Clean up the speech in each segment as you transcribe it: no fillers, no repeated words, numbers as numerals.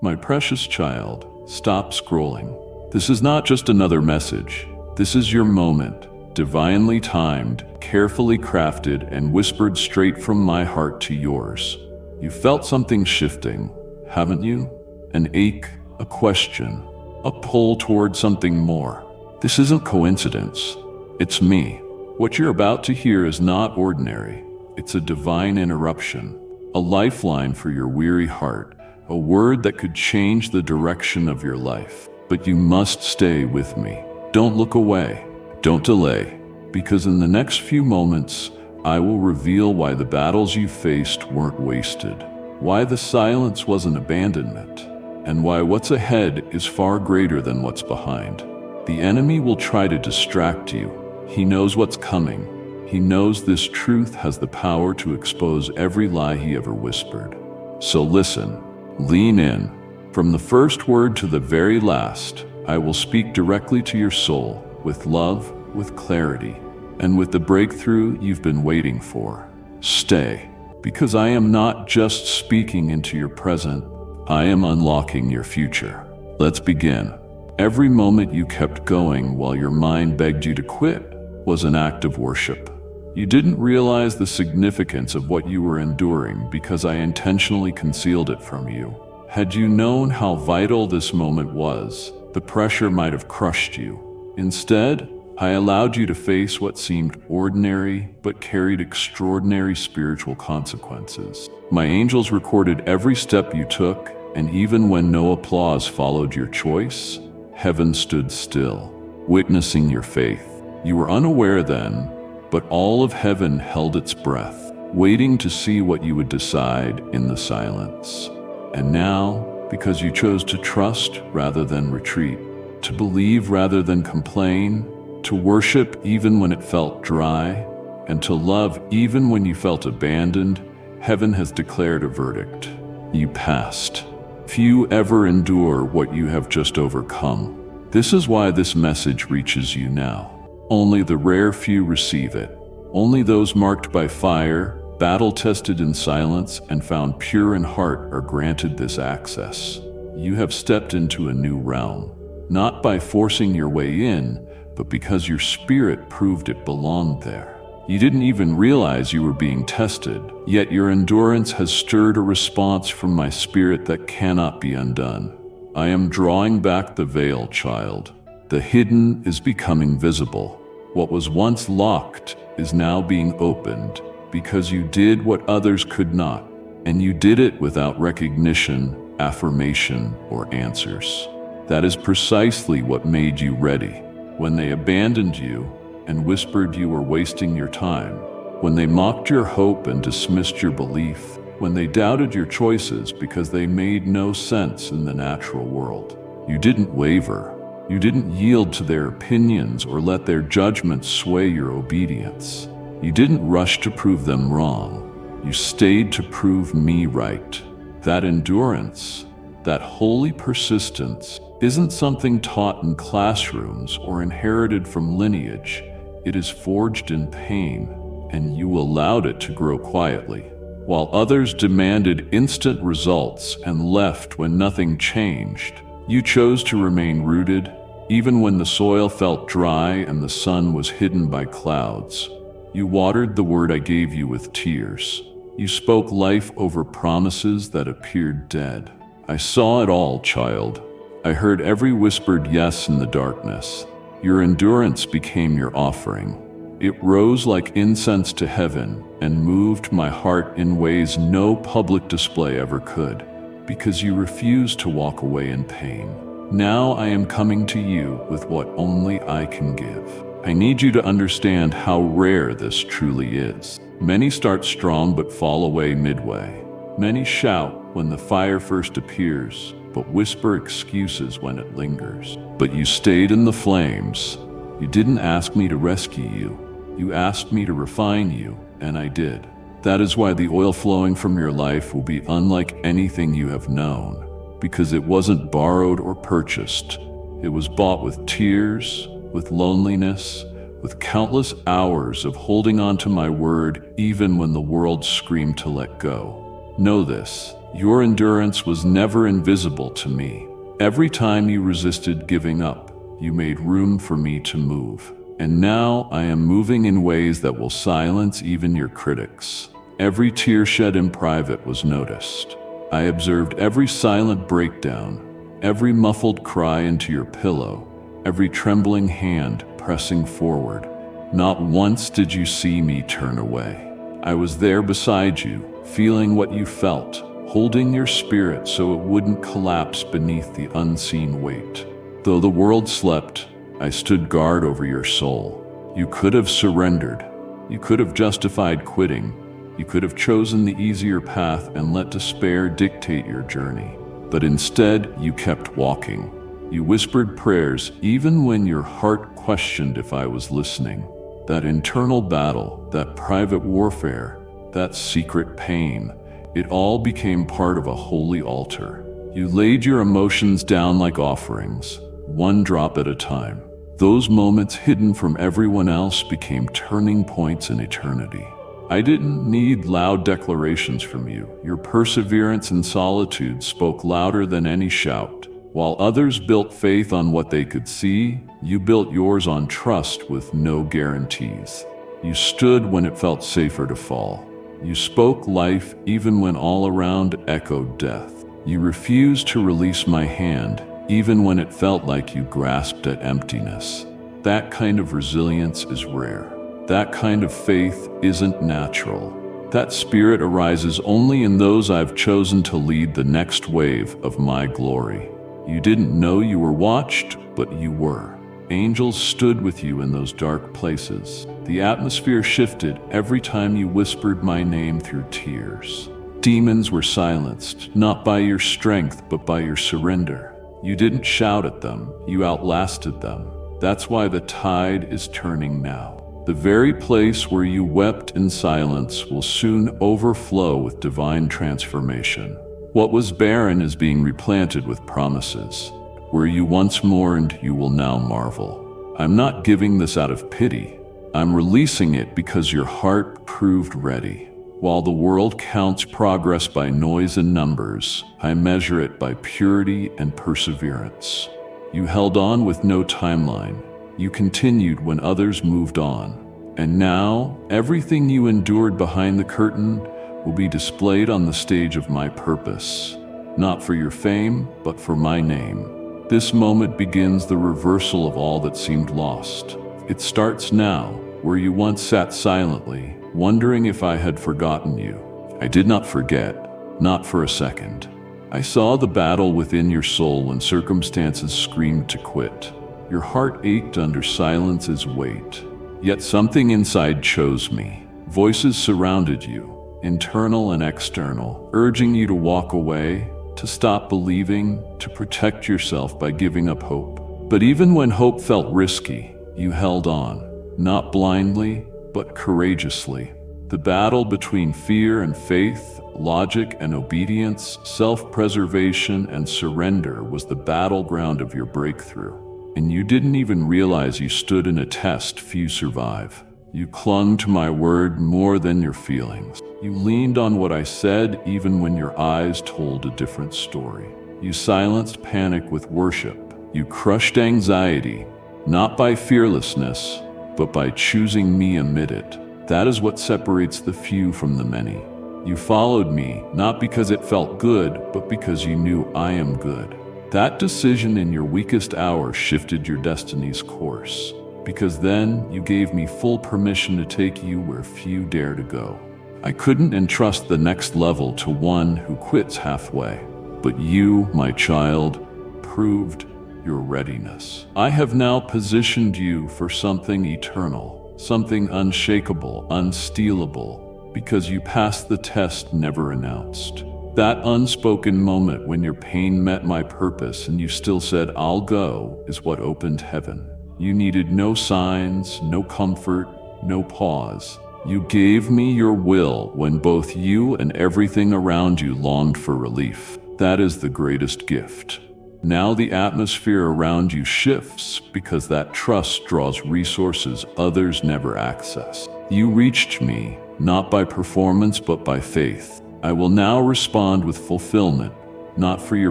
My precious child, stop scrolling. This is not just another message. This is your moment, divinely timed, carefully crafted, and whispered straight from my heart to yours. You felt something shifting, haven't you? An ache, a question, a pull toward something more. This isn't coincidence. It's me. What you're about to hear is not ordinary. It's a divine interruption, a lifeline for your weary heart, a word that could change the direction of your life. But you must stay with me. Don't look away. Don't delay. Because in the next few moments, I will reveal why the battles you faced weren't wasted, why the silence wasn't abandonment, and why what's ahead is far greater than what's behind. The enemy will try to distract you. He knows what's coming. He knows this truth has the power to expose every lie he ever whispered. So listen, lean in. From the first word to the very last, I will speak directly to your soul, with love, with clarity, and with the breakthrough you've been waiting for. Stay, because I am not just speaking into your present, I am unlocking your future. Let's begin. Every moment you kept going while your mind begged you to quit was an act of worship. You didn't realize the significance of what you were enduring because I intentionally concealed it from you. Had you known how vital this moment was, the pressure might have crushed you. Instead, I allowed you to face what seemed ordinary but carried extraordinary spiritual consequences. My angels recorded every step you took, and even when no applause followed your choice, heaven stood still, witnessing your faith. You were unaware then, but all of heaven held its breath, waiting to see what you would decide in the silence. And now, because you chose to trust rather than retreat, to believe rather than complain, to worship even when it felt dry, and to love even when you felt abandoned, heaven has declared a verdict. You passed. Few ever endure what you have just overcome. This is why this message reaches you now. Only the rare few receive it. Only those marked by fire, battle-tested in silence, and found pure in heart are granted this access. You have stepped into a new realm, not by forcing your way in, but because your spirit proved it belonged there. You didn't even realize you were being tested, yet your endurance has stirred a response from my spirit that cannot be undone. I am drawing back the veil, child. The hidden is becoming visible. What was once locked is now being opened because you did what others could not, and you did it without recognition, affirmation, or answers. That is precisely what made you ready. When they abandoned you and whispered you were wasting your time, when they mocked your hope and dismissed your belief, when they doubted your choices because they made no sense in the natural world, you didn't waver. You didn't yield to their opinions or let their judgments sway your obedience. You didn't rush to prove them wrong. You stayed to prove me right. That endurance, that holy persistence, isn't something taught in classrooms or inherited from lineage. It is forged in pain, and you allowed it to grow quietly. While others demanded instant results and left when nothing changed, you chose to remain rooted, even when the soil felt dry and the sun was hidden by clouds. You watered the word I gave you with tears. You spoke life over promises that appeared dead. I saw it all, child. I heard every whispered yes in the darkness. Your endurance became your offering. It rose like incense to heaven and moved my heart in ways no public display ever could, because you refused to walk away in pain. Now I am coming to you with what only I can give. I need you to understand how rare this truly is. Many start strong but fall away midway. Many shout when the fire first appears, but whisper excuses when it lingers. But you stayed in the flames. You didn't ask me to rescue you. You asked me to refine you, and I did. That is why the oil flowing from your life will be unlike anything you have known. Because it wasn't borrowed or purchased. It was bought with tears, with loneliness, with countless hours of holding on to my word even when the world screamed to let go. Know this, Your endurance was never invisible to me. Every time you resisted giving up, you made room for me to move. And now I am moving in ways that will silence even your critics. Every tear shed in private was noticed. I observed every silent breakdown, every muffled cry into your pillow, every trembling hand pressing forward. Not once did you see me turn away. I was there beside you, feeling what you felt, holding your spirit so it wouldn't collapse beneath the unseen weight. Though the world slept, I stood guard over your soul. You could have surrendered. You could have justified quitting. You could have chosen the easier path and let despair dictate your journey. But instead, you kept walking. You whispered prayers even when your heart questioned if I was listening. That internal battle, that private warfare, that secret pain, it all became part of a holy altar. You laid your emotions down like offerings, one drop at a time. Those moments hidden from everyone else became turning points in eternity. I didn't need loud declarations from you. Your perseverance in solitude spoke louder than any shout. While others built faith on what they could see, you built yours on trust with no guarantees. You stood when it felt safer to fall. You spoke life even when all around echoed death. You refused to release my hand, even when it felt like you grasped at emptiness. That kind of resilience is rare. That kind of faith isn't natural. That spirit arises only in those I've chosen to lead the next wave of my glory. You didn't know you were watched, but you were. Angels stood with you in those dark places. The atmosphere shifted every time you whispered my name through tears. Demons were silenced, not by your strength, but by your surrender. You didn't shout at them, you outlasted them. That's why the tide is turning now. The very place where you wept in silence will soon overflow with divine transformation. What was barren is being replanted with promises. Where you once mourned, you will now marvel. I'm not giving this out of pity. I'm releasing it because your heart proved ready. While the world counts progress by noise and numbers, I measure it by purity and perseverance. You held on with no timeline. You continued when others moved on. And now, everything you endured behind the curtain will be displayed on the stage of my purpose. Not for your fame, but for my name. This moment begins the reversal of all that seemed lost. It starts now, where you once sat silently, wondering if I had forgotten you. I did not forget, not for a second. I saw the battle within your soul when circumstances screamed to quit. Your heart ached under silence's weight. Yet something inside chose me. Voices surrounded you, internal and external, urging you to walk away, to stop believing, to protect yourself by giving up hope. But even when hope felt risky, you held on, not blindly, but courageously. The battle between fear and faith, logic and obedience, self-preservation and surrender was the battleground of your breakthrough. And you didn't even realize you stood in a test few survive. You clung to my word more than your feelings. You leaned on what I said even when your eyes told a different story. You silenced panic with worship. You crushed anxiety, not by fearlessness, but by choosing me amid it. That is what separates the few from the many. You followed me, not because it felt good, but because you knew I am good. That decision in your weakest hour shifted your destiny's course, because then you gave me full permission to take you where few dare to go. I couldn't entrust the next level to one who quits halfway, but you, my child, proved your readiness. I have now positioned you for something eternal, something unshakable, unstealable, because you passed the test never announced. That unspoken moment when your pain met my purpose and you still said, "I'll go," is what opened heaven. You needed no signs, no comfort, no pause. You gave me your will when both you and everything around you longed for relief. That is the greatest gift. Now the atmosphere around you shifts because that trust draws resources others never access. You reached me, not by performance but by faith. I will now respond with fulfillment, not for your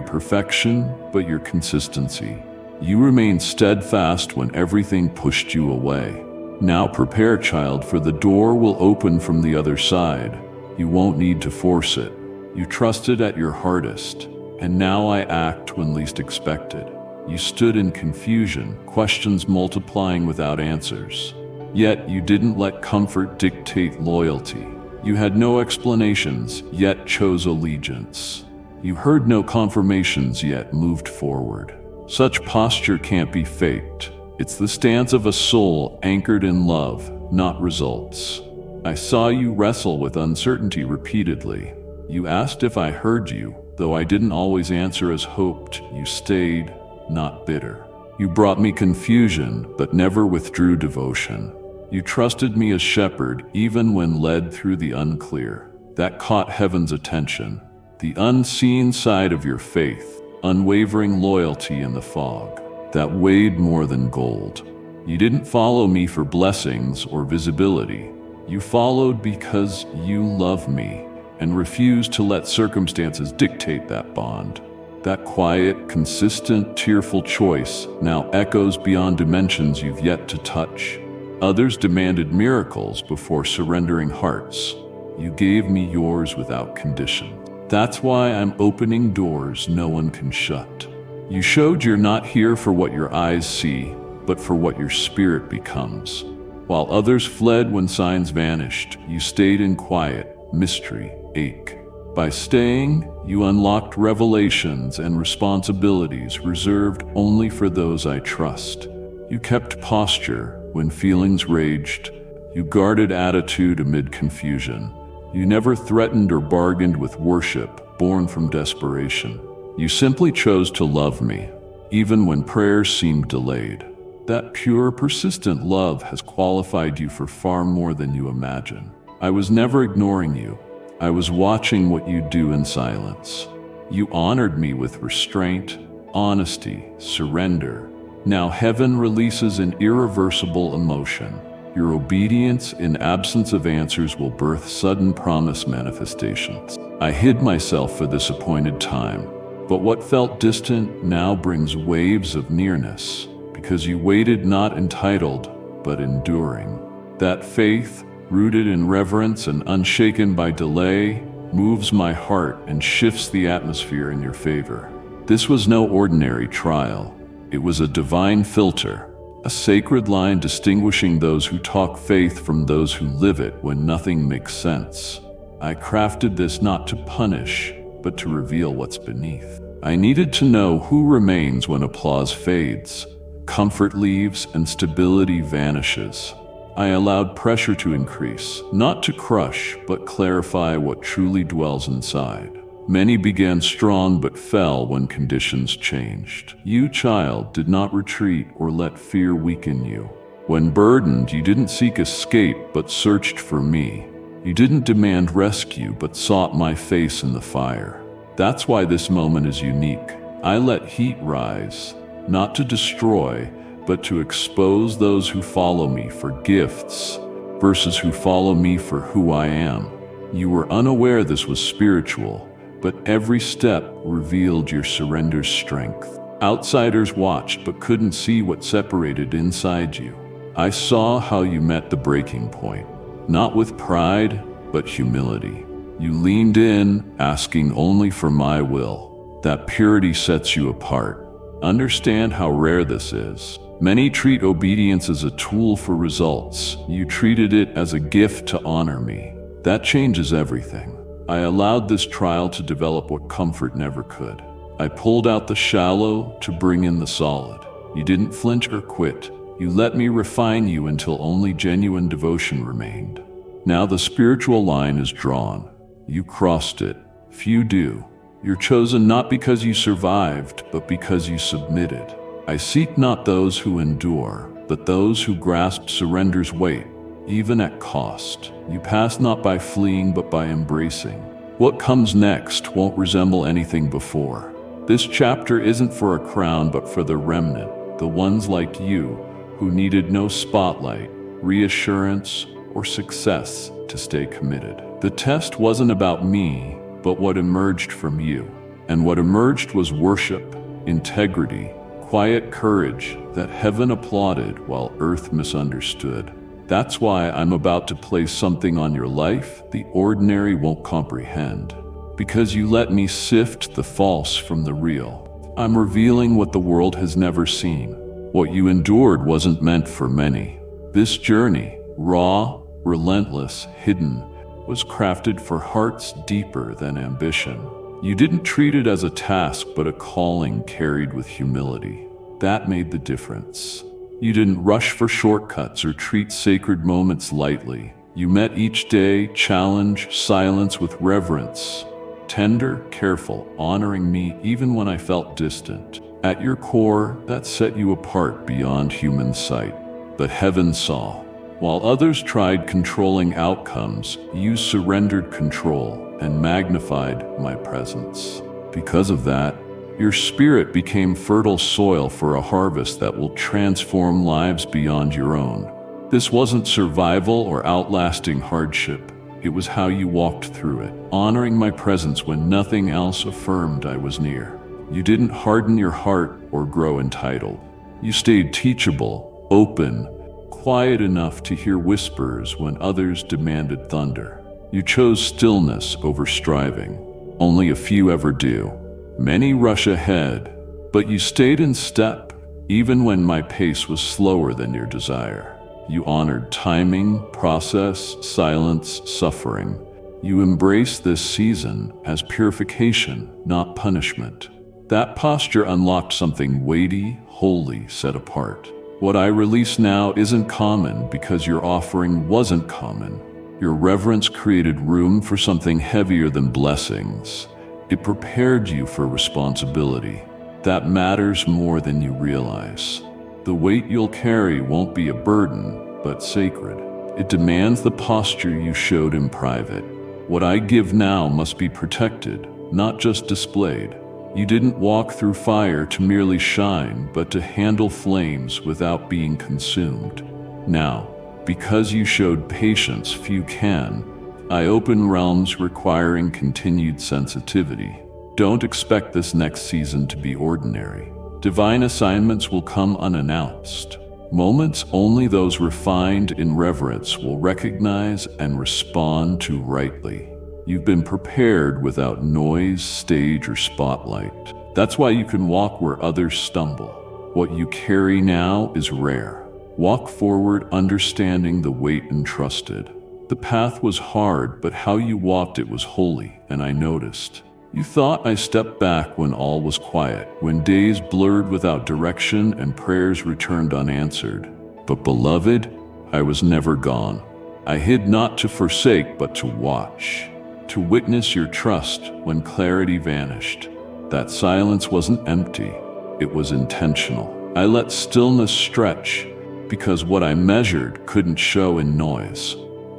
perfection, but your consistency. You remained steadfast when everything pushed you away. Now prepare, child, for the door will open from the other side. You won't need to force it. You trusted at your hardest, and now I act when least expected. You stood in confusion, questions multiplying without answers. Yet you didn't let comfort dictate loyalty. You had no explanations, yet chose allegiance. You heard no confirmations, yet moved forward. Such posture can't be faked. It's the stance of a soul anchored in love, not results. I saw you wrestle with uncertainty repeatedly. You asked if I heard you, though I didn't always answer as hoped. You stayed, not bitter. You brought me confusion, but never withdrew devotion. You trusted me as shepherd, even when led through the unclear. That caught heaven's attention. The unseen side of your faith, unwavering loyalty in the fog, that weighed more than gold. You didn't follow me for blessings or visibility. You followed because you love me and refused to let circumstances dictate that bond. That quiet, consistent, tearful choice now echoes beyond dimensions you've yet to touch. Others demanded miracles before surrendering hearts. You gave me yours without condition. That's why I'm opening doors no one can shut. You showed you're not here for what your eyes see, but for what your spirit becomes. While others fled when signs vanished, you stayed in quiet, mystery, ache. By staying, you unlocked revelations and responsibilities reserved only for those I trust. You kept posture when feelings raged. You guarded attitude amid confusion. You never threatened or bargained with worship born from desperation. You simply chose to love me, even when prayers seemed delayed. That pure, persistent love has qualified you for far more than you imagine. I was never ignoring you. I was watching what you do in silence. You honored me with restraint, honesty, surrender. Now heaven releases an irreversible emotion. Your obedience in absence of answers will birth sudden promise manifestations. I hid myself for this appointed time, but what felt distant now brings waves of nearness, because you waited not entitled, but enduring. That faith, rooted in reverence and unshaken by delay, moves my heart and shifts the atmosphere in your favor. This was no ordinary trial. It was a divine filter. A sacred line distinguishing those who talk faith from those who live it when nothing makes sense. I crafted this not to punish, but to reveal what's beneath. I needed to know who remains when applause fades, comfort leaves, and stability vanishes. I allowed pressure to increase, not to crush, but clarify what truly dwells inside. Many began strong but fell when conditions changed. You, child, did not retreat or let fear weaken you. When burdened, you didn't seek escape but searched for me. You didn't demand rescue but sought my face in the fire. That's why this moment is unique. I let heat rise, not to destroy, but to expose those who follow me for gifts versus who follow me for who I am. You were unaware this was spiritual, but every step revealed your surrender's strength. Outsiders watched but couldn't see what separated inside you. I saw how you met the breaking point, not with pride, but humility. You leaned in, asking only for my will. That purity sets you apart. Understand how rare this is. Many treat obedience as a tool for results. You treated it as a gift to honor me. That changes everything. I allowed this trial to develop what comfort never could. I pulled out the shallow to bring in the solid. You didn't flinch or quit. You let me refine you until only genuine devotion remained. Now the spiritual line is drawn. You crossed it. Few do. You're chosen not because you survived, but because you submitted. I seek not those who endure, but those who grasp surrender's weight, even at cost. You pass not by fleeing, but by embracing. What comes next won't resemble anything before. This chapter isn't for a crown, but for the remnant, the ones like you, who needed no spotlight, reassurance, or success to stay committed. The test wasn't about me, but what emerged from you. And what emerged was worship, integrity, quiet courage that heaven applauded while earth misunderstood. That's why I'm about to place something on your life the ordinary won't comprehend. Because you let me sift the false from the real. I'm revealing what the world has never seen. What you endured wasn't meant for many. This journey, raw, relentless, hidden, was crafted for hearts deeper than ambition. You didn't treat it as a task, but a calling carried with humility. That made the difference. You didn't rush for shortcuts or treat sacred moments lightly. You met each day, challenge, silence with reverence. Tender, careful, honoring me even when I felt distant. At your core, that set you apart beyond human sight. But heaven saw. While others tried controlling outcomes, you surrendered control and magnified my presence. Because of that, your spirit became fertile soil for a harvest that will transform lives beyond your own. This wasn't survival or outlasting hardship. It was how you walked through it, honoring my presence when nothing else affirmed I was near. You didn't harden your heart or grow entitled. You stayed teachable, open, quiet enough to hear whispers when others demanded thunder. You chose stillness over striving. Only a few ever do. Many rush ahead, but you stayed in step, even when my pace was slower than your desire. You honored timing, process, silence, suffering. You embraced this season as purification, not punishment. That posture unlocked something weighty, holy, set apart. What I release now isn't common because your offering wasn't common. Your reverence created room for something heavier than blessings. It prepared you for responsibility. That matters more than you realize. The weight you'll carry won't be a burden, but sacred. It demands the posture you showed in private. What I give now must be protected, not just displayed. You didn't walk through fire to merely shine, but to handle flames without being consumed. Now, because you showed patience few can, I open realms requiring continued sensitivity. Don't expect this next season to be ordinary. Divine assignments will come unannounced. Moments only those refined in reverence will recognize and respond to rightly. You've been prepared without noise, stage, or spotlight. That's why you can walk where others stumble. What you carry now is rare. Walk forward understanding the weight entrusted. The path was hard, but how you walked it was holy, and I noticed. You thought I stepped back when all was quiet, when days blurred without direction and prayers returned unanswered. But beloved, I was never gone. I hid not to forsake, but to watch, to witness your trust when clarity vanished. That silence wasn't empty, it was intentional. I let stillness stretch, because what I measured couldn't show in noise.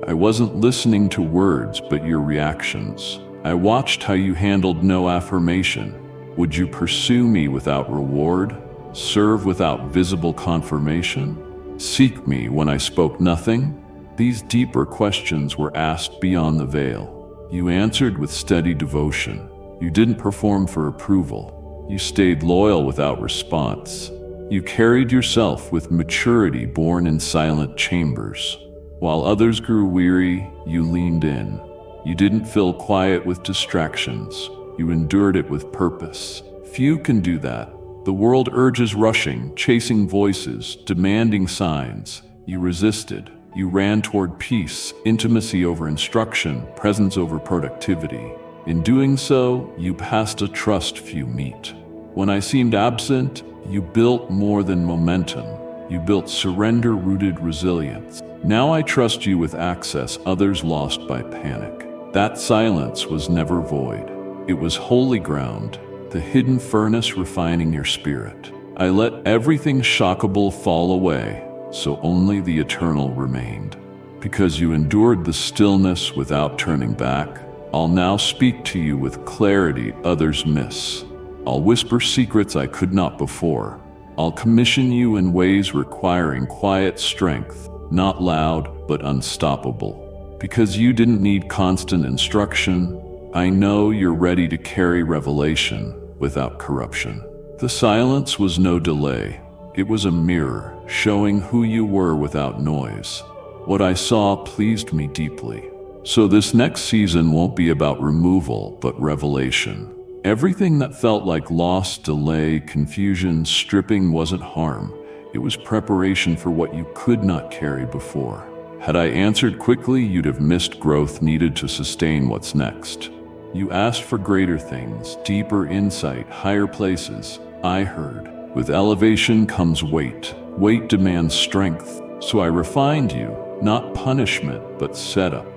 I wasn't listening to words, but your reactions. I watched how you handled no affirmation. Would you pursue me without reward? Serve without visible confirmation? Seek me when I spoke nothing? These deeper questions were asked beyond the veil. You answered with steady devotion. You didn't perform for approval. You stayed loyal without response. You carried yourself with maturity born in silent chambers. While others grew weary, you leaned in. You didn't fill quiet with distractions. You endured it with purpose. Few can do that. The world urges rushing, chasing voices, demanding signs. You resisted. You ran toward peace, intimacy over instruction, presence over productivity. In doing so, you passed a trust few meet. When I seemed absent, you built more than momentum. You built surrender-rooted resilience. Now I trust you with access others lost by panic. That silence was never void. It was holy ground, the hidden furnace refining your spirit. I let everything shockable fall away, so only the eternal remained. Because you endured the stillness without turning back, I'll now speak to you with clarity others miss. I'll whisper secrets I could not before. I'll commission you in ways requiring quiet strength, not loud but unstoppable. Because you didn't need constant instruction, I know you're ready to carry revelation without corruption. The silence was no delay. It was a mirror showing who you were without noise. What I saw pleased me deeply. So this next season won't be about removal, but revelation. Everything that felt like loss, delay, confusion, stripping wasn't harm. It was preparation for what you could not carry before. Had I answered quickly, you'd have missed growth needed to sustain what's next. You asked for greater things, deeper insight, higher places. I heard. With elevation comes weight. Weight demands strength. So I refined you, not punishment, but setup.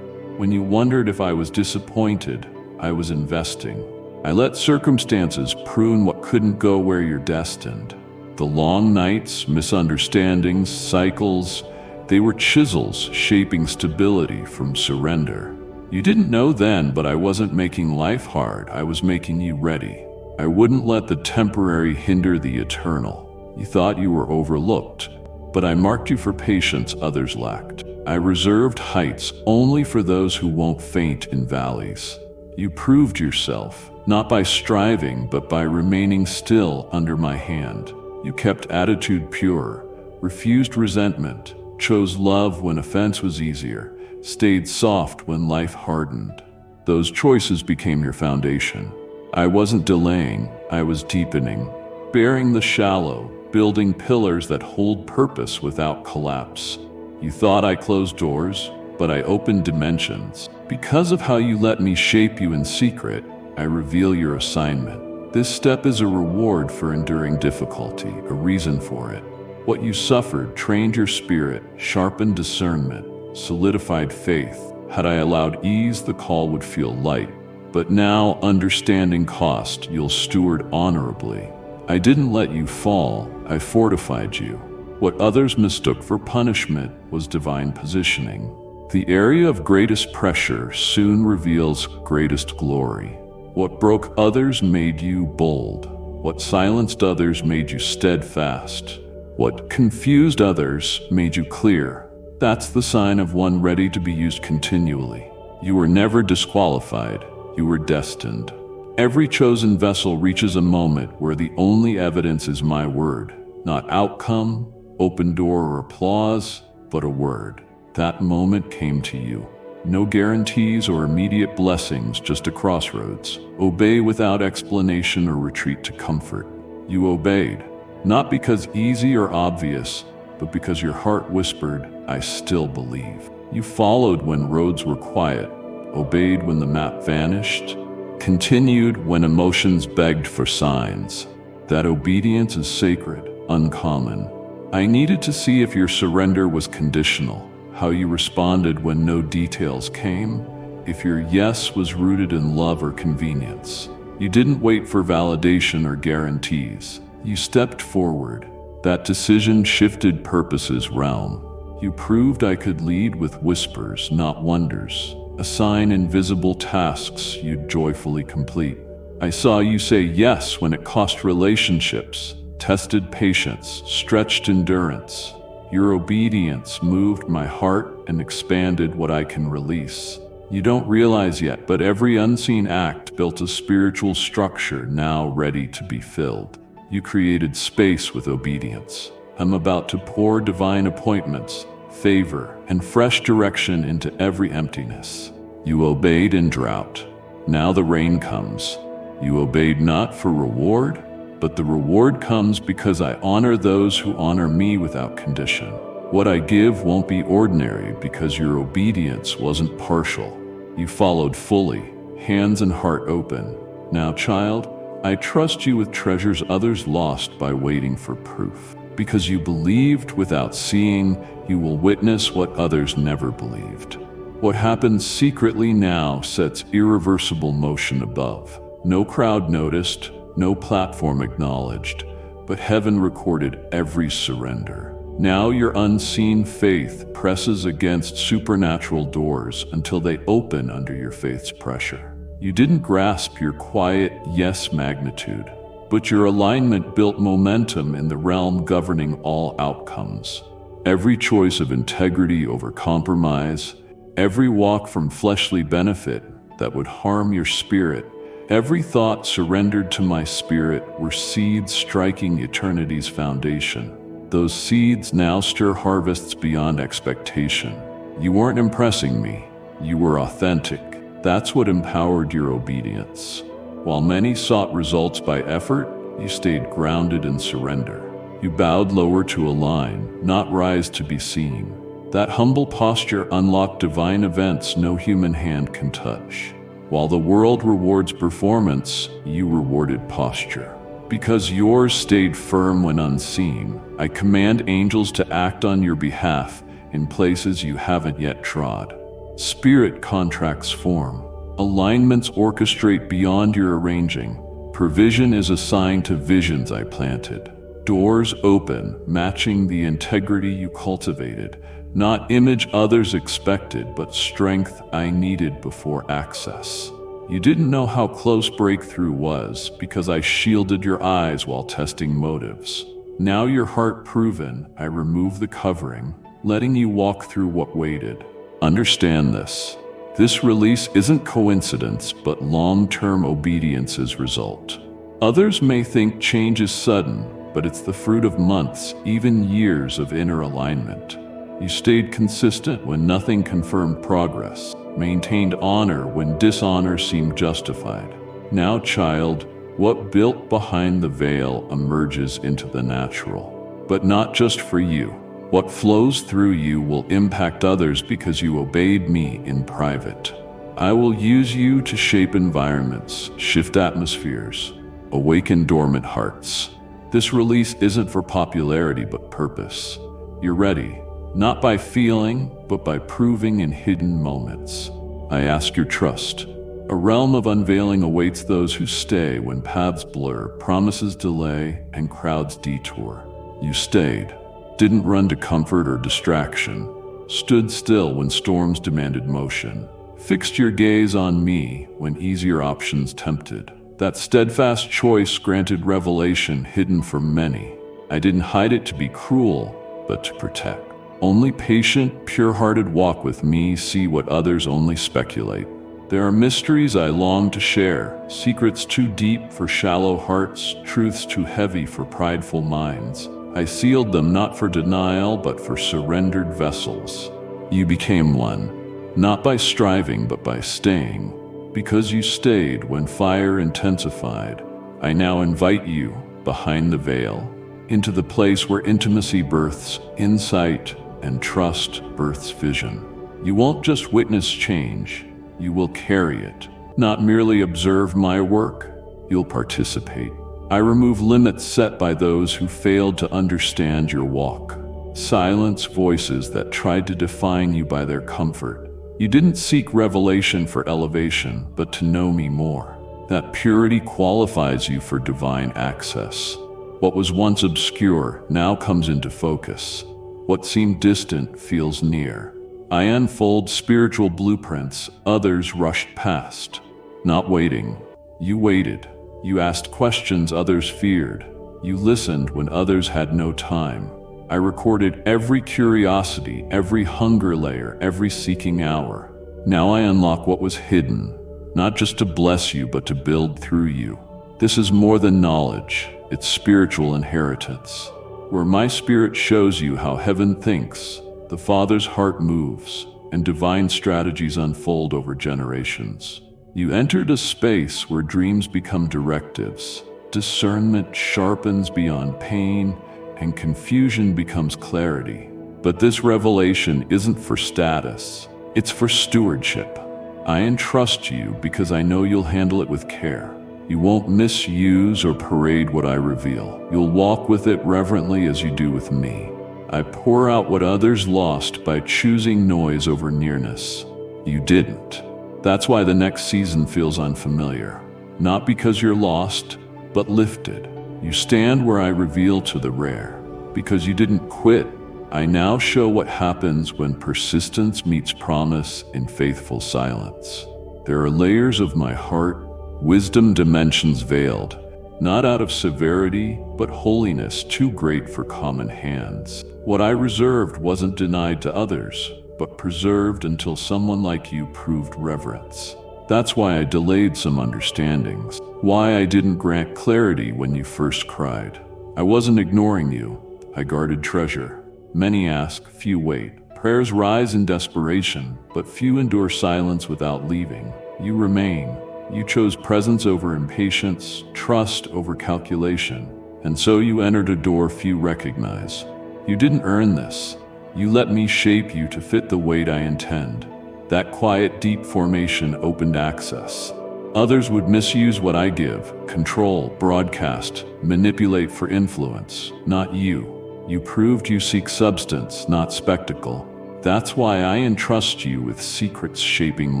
When you wondered if I was disappointed, I was investing. I let circumstances prune what couldn't go where you're destined. The long nights, misunderstandings, cycles, they were chisels shaping stability from surrender. You didn't know then, but I wasn't making life hard. I was making you ready. I wouldn't let the temporary hinder the eternal. You thought you were overlooked, but I marked you for patience others lacked. I reserved heights only for those who won't faint in valleys. You proved yourself, not by striving, but by remaining still under my hand. You kept attitude pure, refused resentment, chose love when offense was easier, stayed soft when life hardened. Those choices became your foundation. I wasn't delaying, I was deepening, bearing the shallow, building pillars that hold purpose without collapse. You thought I closed doors, but I opened dimensions. Because of how you let me shape you in secret, I reveal your assignment. This step is a reward for enduring difficulty, a reason for it. What you suffered trained your spirit, sharpened discernment, solidified faith. Had I allowed ease, the call would feel light. But now, understanding cost, you'll steward honorably. I didn't let you fall, I fortified you. What others mistook for punishment was divine positioning. The area of greatest pressure soon reveals greatest glory. What broke others made you bold. What silenced others made you steadfast. What confused others made you clear. That's the sign of one ready to be used continually. You were never disqualified. You were destined. Every chosen vessel reaches a moment where the only evidence is my word. Not outcome, open door, or applause, but a word. That moment came to you. No guarantees or immediate blessings, just a crossroads. Obey without explanation or retreat to comfort. You obeyed, not because easy or obvious, but because your heart whispered, I still believe. You followed when roads were quiet, obeyed when the map vanished, continued when emotions begged for signs. That obedience is sacred, uncommon. I needed to see if your surrender was conditional, how you responded when no details came, if your yes was rooted in love or convenience. You didn't wait for validation or guarantees. You stepped forward. That decision shifted purpose's realm. You proved I could lead with whispers, not wonders. Assign invisible tasks you'd joyfully complete. I saw you say yes when it cost relationships, tested patience, stretched endurance. Your obedience moved my heart and expanded what I can release. You don't realize yet, but every unseen act built a spiritual structure now ready to be filled. You created space with obedience. I'm about to pour divine appointments, favor, and fresh direction into every emptiness. You obeyed in drought. Now the rain comes. You obeyed not for reward, but the reward comes because I honor those who honor me without condition. What I give won't be ordinary because your obedience wasn't partial. You followed fully, hands and heart open. Now, child, I trust you with treasures others lost by waiting for proof. Because you believed without seeing, you will witness what others never believed. What happens secretly now sets irreversible motion above. No crowd noticed, no platform acknowledged, but heaven recorded every surrender. Now your unseen faith presses against supernatural doors until they open under your faith's pressure. You didn't grasp your quiet yes magnitude, but your alignment built momentum in the realm governing all outcomes. Every choice of integrity over compromise, every walk from fleshly benefit that would harm your spirit. Every thought surrendered to my spirit were seeds striking eternity's foundation. Those seeds now stir harvests beyond expectation. You weren't impressing me. You were authentic. That's what empowered your obedience. While many sought results by effort, you stayed grounded in surrender. You bowed lower to align, not rise to be seen. That humble posture unlocked divine events no human hand can touch. While the world rewards performance, you rewarded posture. Because yours stayed firm when unseen, I command angels to act on your behalf in places you haven't yet trod. Spirit contracts form. Alignments orchestrate beyond your arranging. Provision is assigned to visions I planted. Doors open, matching the integrity you cultivated. Not image others expected, but strength I needed before access. You didn't know how close breakthrough was because I shielded your eyes while testing motives. Now your heart proven, I remove the covering, letting you walk through what waited. Understand this. This release isn't coincidence, but long-term obedience's result. Others may think change is sudden, but it's the fruit of months, even years of inner alignment. You stayed consistent when nothing confirmed progress, maintained honor when dishonor seemed justified. Now, child, what built behind the veil emerges into the natural. But not just for you. What flows through you will impact others because you obeyed me in private. I will use you to shape environments, shift atmospheres, awaken dormant hearts. This release isn't for popularity but purpose. You're ready, not by feeling, but by proving in hidden moments. I ask your trust. A realm of unveiling awaits those who stay when paths blur, promises delay, and crowds detour. You stayed. Didn't run to comfort or distraction, stood still when storms demanded motion, fixed your gaze on me when easier options tempted. That steadfast choice granted revelation hidden from many. I didn't hide it to be cruel, but to protect. Only patient, pure-hearted walk with me see what others only speculate. There are mysteries I long to share, secrets too deep for shallow hearts, truths too heavy for prideful minds. I sealed them not for denial, but for surrendered vessels. You became one, not by striving, but by staying. Because you stayed when fire intensified, I now invite you, behind the veil, into the place where intimacy births insight and trust births vision. You won't just witness change, you will carry it. Not merely observe my work, you'll participate. I remove limits set by those who failed to understand your walk. Silence voices that tried to define you by their comfort. You didn't seek revelation for elevation, but to know me more. That purity qualifies you for divine access. What was once obscure now comes into focus. What seemed distant feels near. I unfold spiritual blueprints others rushed past. Not waiting. You waited. You asked questions others feared. You listened when others had no time. I recorded every curiosity, every hunger layer, every seeking hour. Now I unlock what was hidden, not just to bless you, but to build through you. This is more than knowledge, it's spiritual inheritance. Where my spirit shows you how heaven thinks, the Father's heart moves, and divine strategies unfold over generations. You entered a space where dreams become directives, discernment sharpens beyond pain, and confusion becomes clarity. But this revelation isn't for status, it's for stewardship. I entrust you because I know you'll handle it with care. You won't misuse or parade what I reveal. You'll walk with it reverently as you do with me. I pour out what others lost by choosing noise over nearness. You didn't. That's why the next season feels unfamiliar. Not because you're lost, but lifted. You stand where I reveal to the rare. Because you didn't quit, I now show what happens when persistence meets promise in faithful silence. There are layers of my heart, wisdom dimensions veiled, not out of severity, but holiness too great for common hands. What I reserved wasn't denied to others, but preserved until someone like you proved reverence. That's why I delayed some understandings, why I didn't grant clarity when you first cried. I wasn't ignoring you, I guarded treasure. Many ask, few wait. Prayers rise in desperation, but few endure silence without leaving. You remain. You chose presence over impatience, trust over calculation, and so you entered a door few recognize. You didn't earn this. You let me shape you to fit the weight I intend. That quiet, deep formation opened access. Others would misuse what I give, control, broadcast, manipulate for influence. Not you. You proved you seek substance, not spectacle. That's why I entrust you with secrets shaping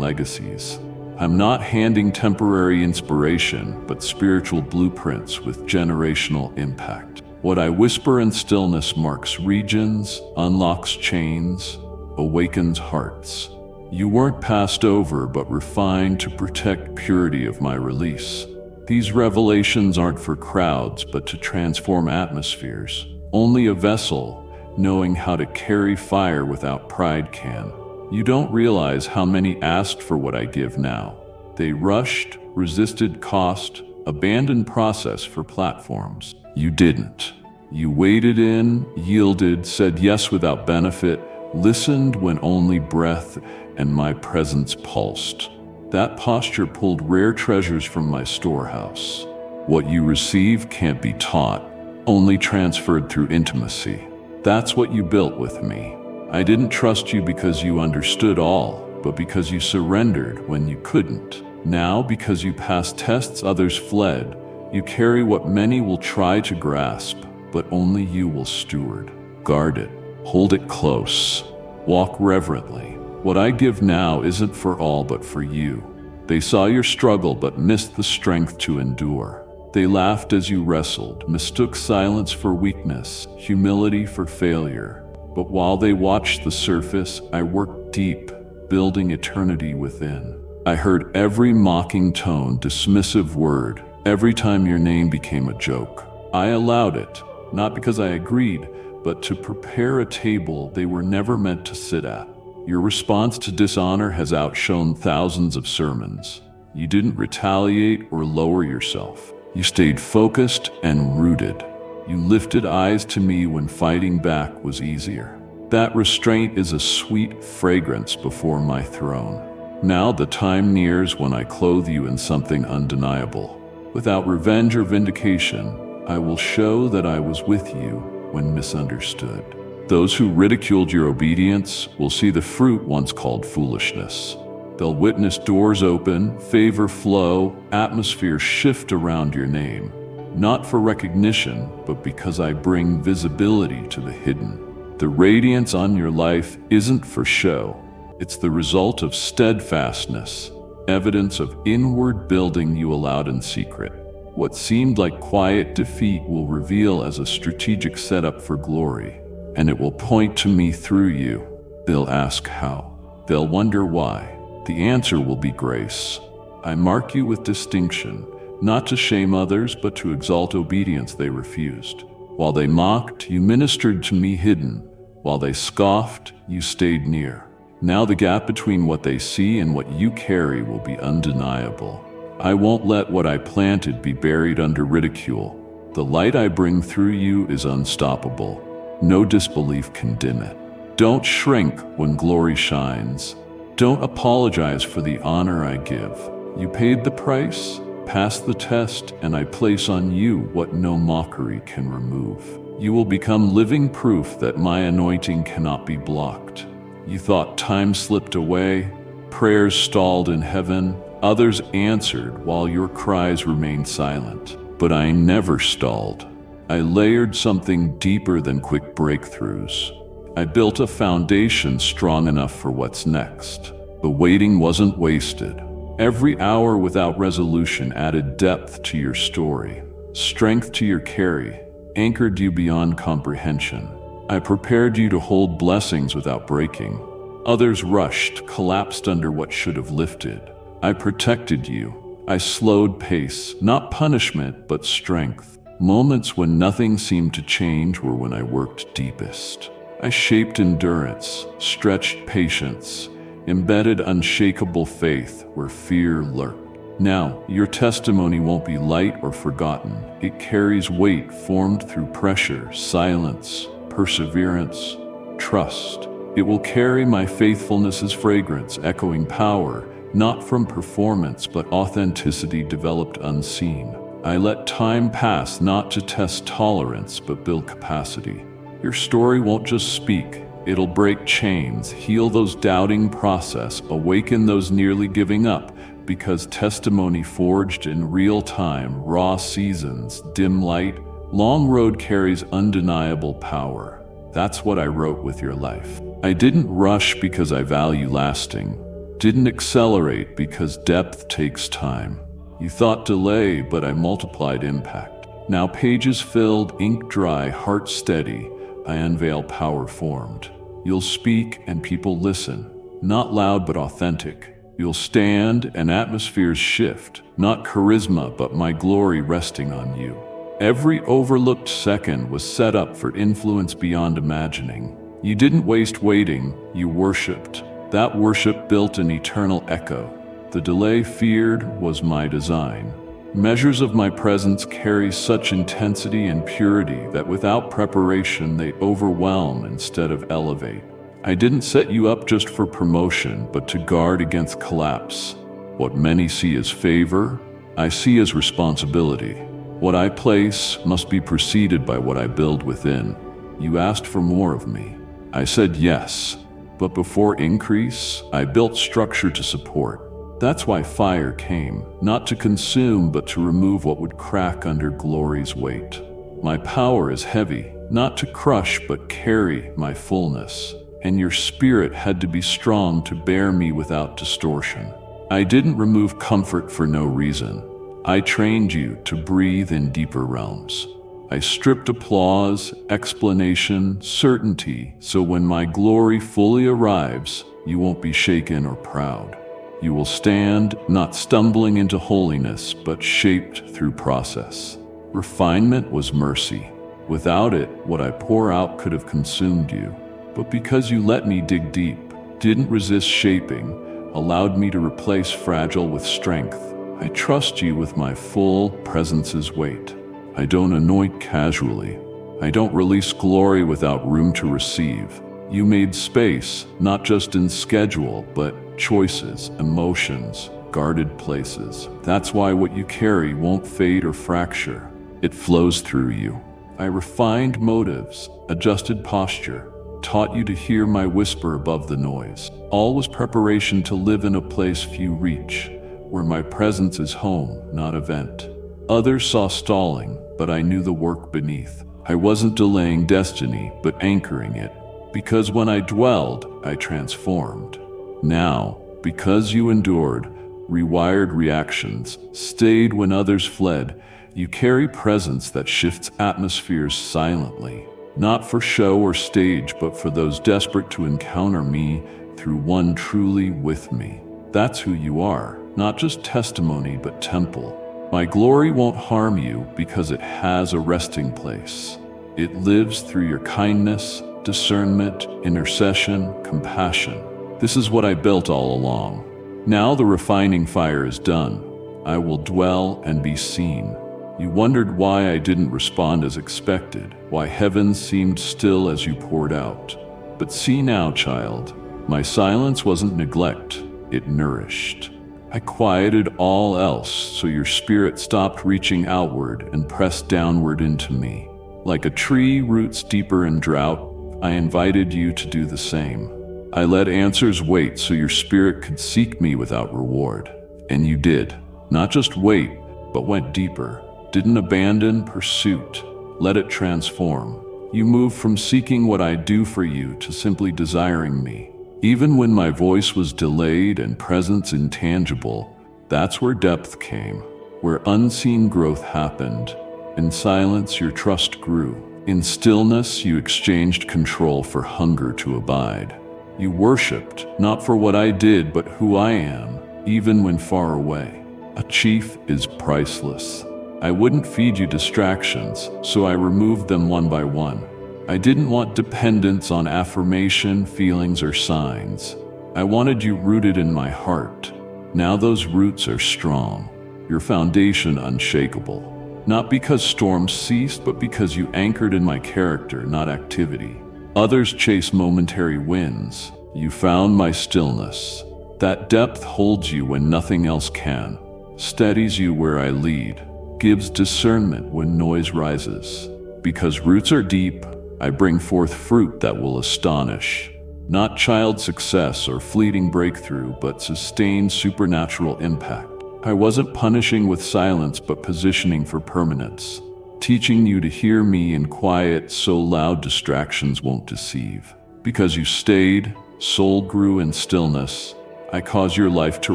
legacies. I'm not handing temporary inspiration, but spiritual blueprints with generational impact. What I whisper in stillness marks regions, unlocks chains, awakens hearts. You weren't passed over, but refined to protect purity of my release. These revelations aren't for crowds, but to transform atmospheres. Only a vessel, knowing how to carry fire without pride can. You don't realize how many asked for what I give now. They rushed, resisted cost, abandoned process for platforms. You didn't. You waded in, yielded, said yes without benefit, listened when only breath and my presence pulsed. That posture pulled rare treasures from my storehouse. What you receive can't be taught, only transferred through intimacy. That's what you built with me. I didn't trust you because you understood all, but because you surrendered when you couldn't. Now, because you passed tests others fled, you carry what many will try to grasp, but only you will steward. Guard it, hold it close, walk reverently. What I give now isn't for all but for you. They saw your struggle but missed the strength to endure. They laughed as you wrestled, mistook silence for weakness, humility for failure. But while they watched the surface, I worked deep, building eternity within. I heard every mocking tone, dismissive word, every time your name became a joke. I allowed it, not because I agreed, but to prepare a table they were never meant to sit at. Your response to dishonor has outshone thousands of sermons. You didn't retaliate or lower yourself. You stayed focused and rooted. You lifted eyes to me when fighting back was easier. That restraint is a sweet fragrance before my throne. Now the time nears when I clothe you in something undeniable. Without revenge or vindication, I will show that I was with you when misunderstood. Those who ridiculed your obedience will see the fruit once called foolishness. They'll witness doors open, favor flow, atmosphere shift around your name. Not for recognition, but because I bring visibility to the hidden. The radiance on your life isn't for show. It's the result of steadfastness, evidence of inward building you allowed in secret. What seemed like quiet defeat will reveal as a strategic setup for glory, and it will point to me through you. They'll ask how. They'll wonder why. The answer will be grace. I mark you with distinction, not to shame others, but to exalt obedience they refused. While they mocked, you ministered to me hidden. While they scoffed, you stayed near. Now the gap between what they see and what you carry will be undeniable. I won't let what I planted be buried under ridicule. The light I bring through you is unstoppable. No disbelief can dim it. Don't shrink when glory shines. Don't apologize for the honor I give. You paid the price, passed the test, and I place on you what no mockery can remove. You will become living proof that my anointing cannot be blocked. You thought time slipped away, prayers stalled in heaven, others answered while your cries remained silent. But I never stalled. I layered something deeper than quick breakthroughs. I built a foundation strong enough for what's next. The waiting wasn't wasted. Every hour without resolution added depth to your story, strength to your carry, anchored you beyond comprehension. I prepared you to hold blessings without breaking. Others rushed, collapsed under what should have lifted. I protected you. I slowed pace, not punishment, but strength. Moments when nothing seemed to change were when I worked deepest. I shaped endurance, stretched patience, embedded unshakable faith where fear lurked. Now, your testimony won't be light or forgotten. It carries weight formed through pressure, silence, perseverance, trust. It will carry my faithfulness' fragrance, echoing power, not from performance but authenticity developed unseen. I let time pass not to test tolerance but build capacity. Your story won't just speak. It'll break chains, heal those doubting process, awaken those nearly giving up, because testimony forged in real time, raw seasons, dim light, long road carries undeniable power. That's what I wrote with your life. I didn't rush because I value lasting, didn't accelerate because depth takes time. You thought delay, but I multiplied impact. Now pages filled, ink dry, heart steady, I unveil power formed. You'll speak and people listen, not loud but authentic. You'll stand and atmospheres shift, not charisma but my glory resting on you. Every overlooked second was set up for influence beyond imagining. You didn't waste waiting, you worshipped. That worship built an eternal echo. The delay feared was my design. Measures of my presence carry such intensity and purity that without preparation they overwhelm instead of elevate. I didn't set you up just for promotion, but to guard against collapse. What many see as favor, I see as responsibility. What I place must be preceded by what I build within. You asked for more of me. I said yes, but before increase, I built structure to support. That's why fire came, not to consume, but to remove what would crack under glory's weight. My power is heavy, not to crush, but carry my fullness. And your spirit had to be strong to bear me without distortion. I didn't remove comfort for no reason. I trained you to breathe in deeper realms. I stripped applause, explanation, certainty, so when my glory fully arrives, you won't be shaken or proud. You will stand, not stumbling into holiness, but shaped through process. Refinement was mercy. Without it, what I pour out could have consumed you. But because you let me dig deep, didn't resist shaping, allowed me to replace fragile with strength, I trust you with my full presence's weight. I don't anoint casually. I don't release glory without room to receive. You made space, not just in schedule, but choices, emotions, guarded places. That's why what you carry won't fade or fracture. It flows through you. I refined motives, adjusted posture, taught you to hear my whisper above the noise. All was preparation to live in a place few reach, where my presence is home, not event. Others saw stalling, but I knew the work beneath. I wasn't delaying destiny, but anchoring it. Because when I dwelled, I transformed. Now, because you endured, rewired reactions, stayed when others fled, you carry presence that shifts atmospheres silently. Not for show or stage, but for those desperate to encounter me through one truly with me. That's who you are, not just testimony, but temple. My glory won't harm you because it has a resting place. It lives through your kindness, discernment, intercession, compassion. This is what I built all along. Now the refining fire is done. I will dwell and be seen. You wondered why I didn't respond as expected, why heaven seemed still as you poured out. But see now, child, my silence wasn't neglect, it nourished. I quieted all else so your spirit stopped reaching outward and pressed downward into me. Like a tree roots deeper in drought, I invited you to do the same. I let answers wait so your spirit could seek me without reward. And you did. Not just wait, but went deeper. Didn't abandon pursuit. Let it transform. You moved from seeking what I do for you to simply desiring me. Even when my voice was delayed and presence intangible, that's where depth came, where unseen growth happened. In silence, your trust grew. In stillness, you exchanged control for hunger to abide. You worshipped, not for what I did, but who I am, even when far away. A chief is priceless. I wouldn't feed you distractions, so I removed them one by one. I didn't want dependence on affirmation, feelings, or signs. I wanted you rooted in my heart. Now those roots are strong, your foundation unshakable. Not because storms ceased, but because you anchored in my character, not activity. Others chase momentary wins. You found my stillness. That depth holds you when nothing else can, steadies you where I lead, gives discernment when noise rises. Because roots are deep, I bring forth fruit that will astonish. Not child success or fleeting breakthrough, but sustained supernatural impact. I wasn't punishing with silence, but positioning for permanence. Teaching you to hear me in quiet so loud distractions won't deceive. Because you stayed, soul grew in stillness. I cause your life to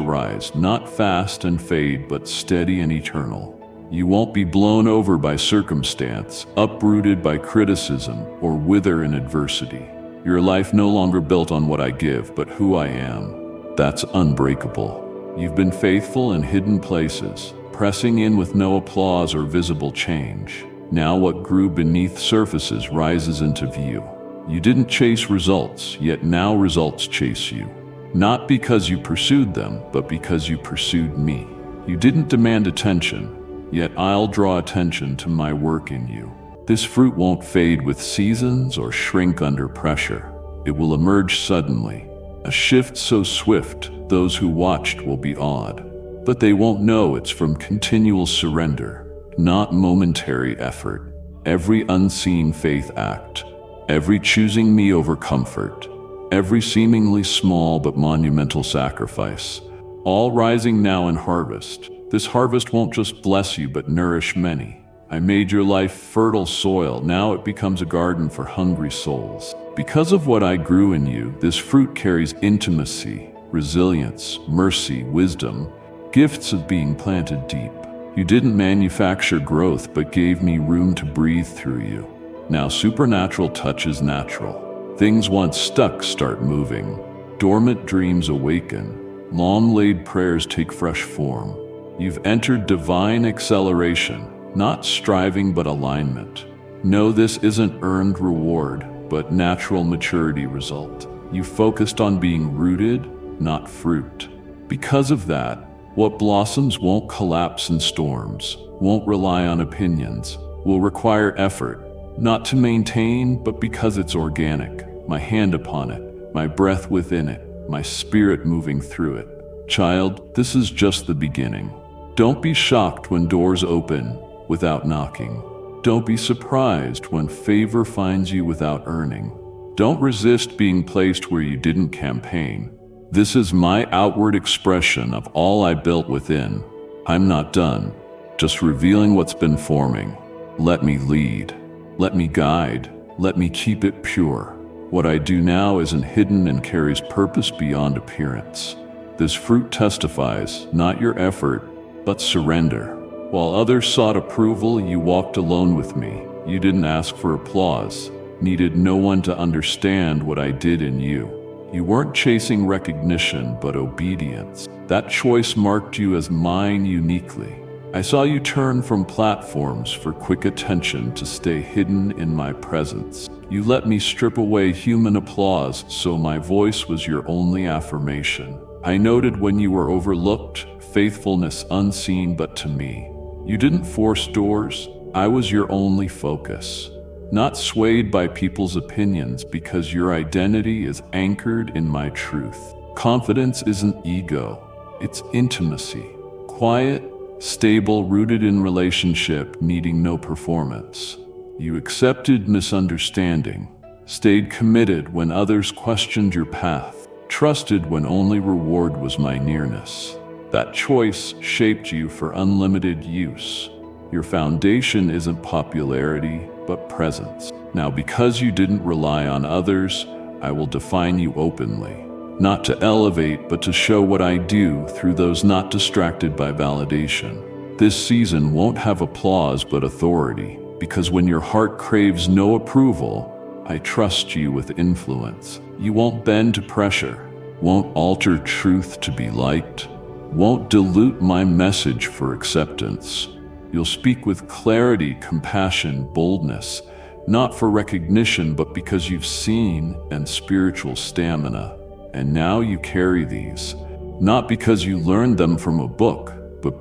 rise, not fast and fade, but steady and eternal. You won't be blown over by circumstance, uprooted by criticism, or wither in adversity. Your life no longer built on what I give, but who I am. That's unbreakable. You've been faithful in hidden places, pressing in with no applause or visible change. Now what grew beneath surfaces rises into view. You didn't chase results, yet now results chase you. Not because you pursued them, but because you pursued me. You didn't demand attention, yet I'll draw attention to my work in you. This fruit won't fade with seasons or shrink under pressure. It will emerge suddenly. A shift so swift, those who watched will be awed. But they won't know it's from continual surrender, not momentary effort. Every unseen faith act, every choosing me over comfort, every seemingly small but monumental sacrifice, all rising now in harvest. This harvest won't just bless you but nourish many. I made your life fertile soil, now it becomes a garden for hungry souls. Because of what I grew in you, this fruit carries intimacy, resilience, mercy, wisdom, gifts of being planted deep. You didn't manufacture growth, but gave me room to breathe through you. Now supernatural touches natural. Things once stuck start moving. Dormant dreams awaken. Long-laid prayers take fresh form. You've entered divine acceleration, not striving but alignment. No, this isn't earned reward, but natural maturity result. You focused on being rooted, not fruit. Because of that, what blossoms won't collapse in storms, won't rely on opinions, will require effort, not to maintain, but because it's organic. My hand upon it, my breath within it, my spirit moving through it. Child, this is just the beginning. Don't be shocked when doors open without knocking. Don't be surprised when favor finds you without earning. Don't resist being placed where you didn't campaign. This is my outward expression of all I built within. I'm not done, just revealing what's been forming. Let me lead. Let me guide. Let me keep it pure. What I do now isn't hidden and carries purpose beyond appearance. This fruit testifies, not your effort, but surrender. While others sought approval, you walked alone with me. You didn't ask for applause, needed no one to understand what I did in you. You weren't chasing recognition, but obedience. That choice marked you as mine uniquely. I saw you turn from platforms for quick attention to stay hidden in my presence. You let me strip away human applause, so my voice was your only affirmation. I noted when you were overlooked, faithfulness unseen but to me. You didn't force doors, I was your only focus. Not swayed by people's opinions, because your identity is anchored in my truth. Confidence isn't ego, it's intimacy. Quiet, stable, rooted in relationship, needing no performance. You accepted misunderstanding, stayed committed when others questioned your path, trusted when only reward was my nearness. That choice shaped you for unlimited use. Your foundation isn't popularity, but presence. Now, because you didn't rely on others, I will define you openly. Not to elevate, but to show what I do through those not distracted by validation. This season won't have applause, but authority. Because when your heart craves no approval, I trust you with influence. You won't bend to pressure, won't alter truth to be liked, won't dilute my message for acceptance. You'll speak with clarity, compassion, boldness, not for recognition, but because you've seen and spiritual stamina. and now you carry these, not because you learned them from a book, but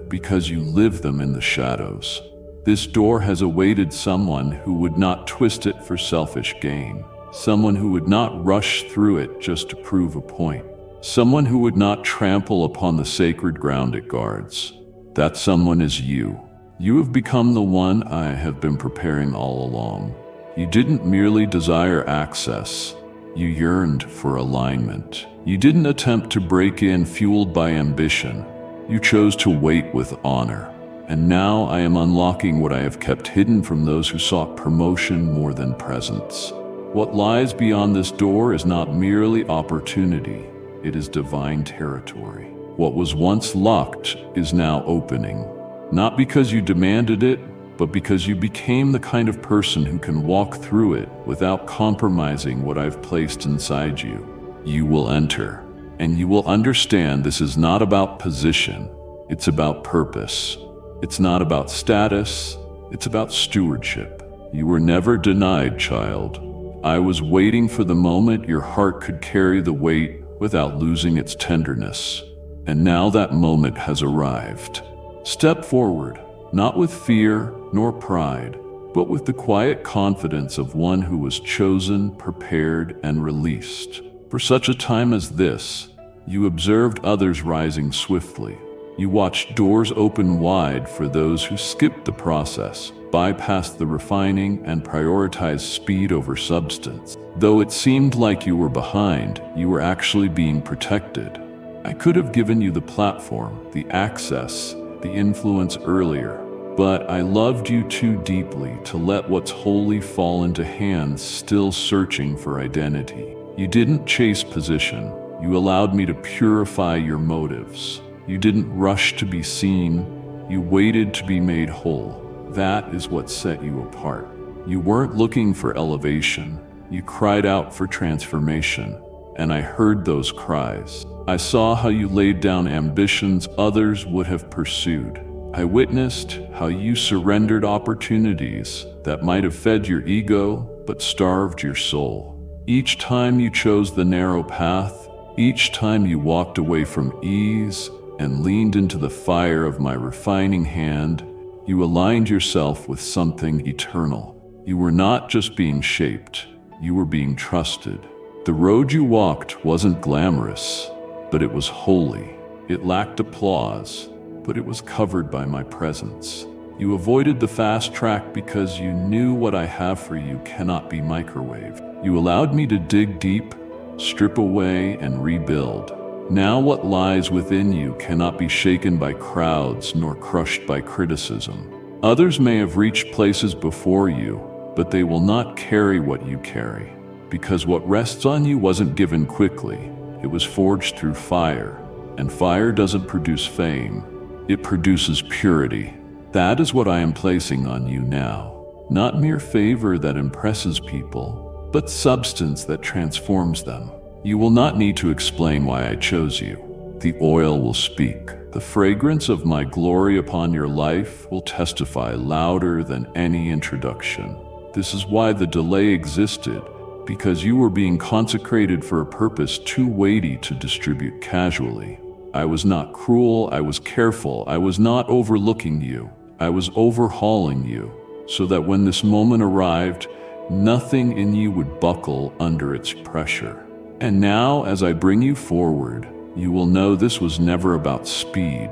because you live them in the shadows. This door has awaited someone who would not twist it for selfish gain, someone who would not rush through it just to prove a point, someone who would not trample upon the sacred ground it guards. That someone is you. You have become the one I have been preparing all along. You didn't merely desire access. You yearned for alignment. You didn't attempt to break in fueled by ambition. You chose to wait with honor. And now I am unlocking what I have kept hidden from those who sought promotion more than presence. What lies beyond this door is not merely opportunity. It is divine territory. What was once locked is now opening. Not because you demanded it, but because you became the kind of person who can walk through it without compromising what I've placed inside you. You will enter, and you will understand this is not about position. It's about purpose. It's not about status. It's about stewardship. You were never denied, child. I was waiting for the moment your heart could carry the weight without losing its tenderness. And now that moment has arrived. Step forward, not with fear nor pride, but with the quiet confidence of one who was chosen, prepared, and released. For such a time as this, you observed others rising swiftly. You watched doors open wide for those who skipped the process, bypassed the refining, and prioritized speed over substance. Though it seemed like you were behind, you were actually being protected. I could have given you the platform, the access, the influence earlier, but I loved you too deeply to let what's holy fall into hands still searching for identity. You didn't chase position. You allowed me to purify your motives. You didn't rush to be seen. You waited to be made whole. That is what set you apart. You weren't looking for elevation. You cried out for transformation. And I heard those cries. I saw how you laid down ambitions others would have pursued. I witnessed how you surrendered opportunities that might have fed your ego but starved your soul. Each time you chose the narrow path, each time you walked away from ease and leaned into the fire of my refining hand, you aligned yourself with something eternal. You were not just being shaped, you were being trusted. The road you walked wasn't glamorous, but it was holy. It lacked applause, but it was covered by my presence. You avoided the fast track because you knew what I have for you cannot be microwaved. You allowed me to dig deep, strip away, and rebuild. Now what lies within you cannot be shaken by crowds nor crushed by criticism. Others may have reached places before you, but they will not carry what you carry. Because what rests on you wasn't given quickly. It was forged through fire, and fire doesn't produce fame. It produces purity. That is what I am placing on you now. Not mere favor that impresses people, but substance that transforms them. You will not need to explain why I chose you. The oil will speak. The fragrance of my glory upon your life will testify louder than any introduction. This is why the delay existed, because you were being consecrated for a purpose too weighty to distribute casually. I was not cruel, I was careful, I was not overlooking you. I was overhauling you, so that when this moment arrived, nothing in you would buckle under its pressure. And now, as I bring you forward, you will know this was never about speed.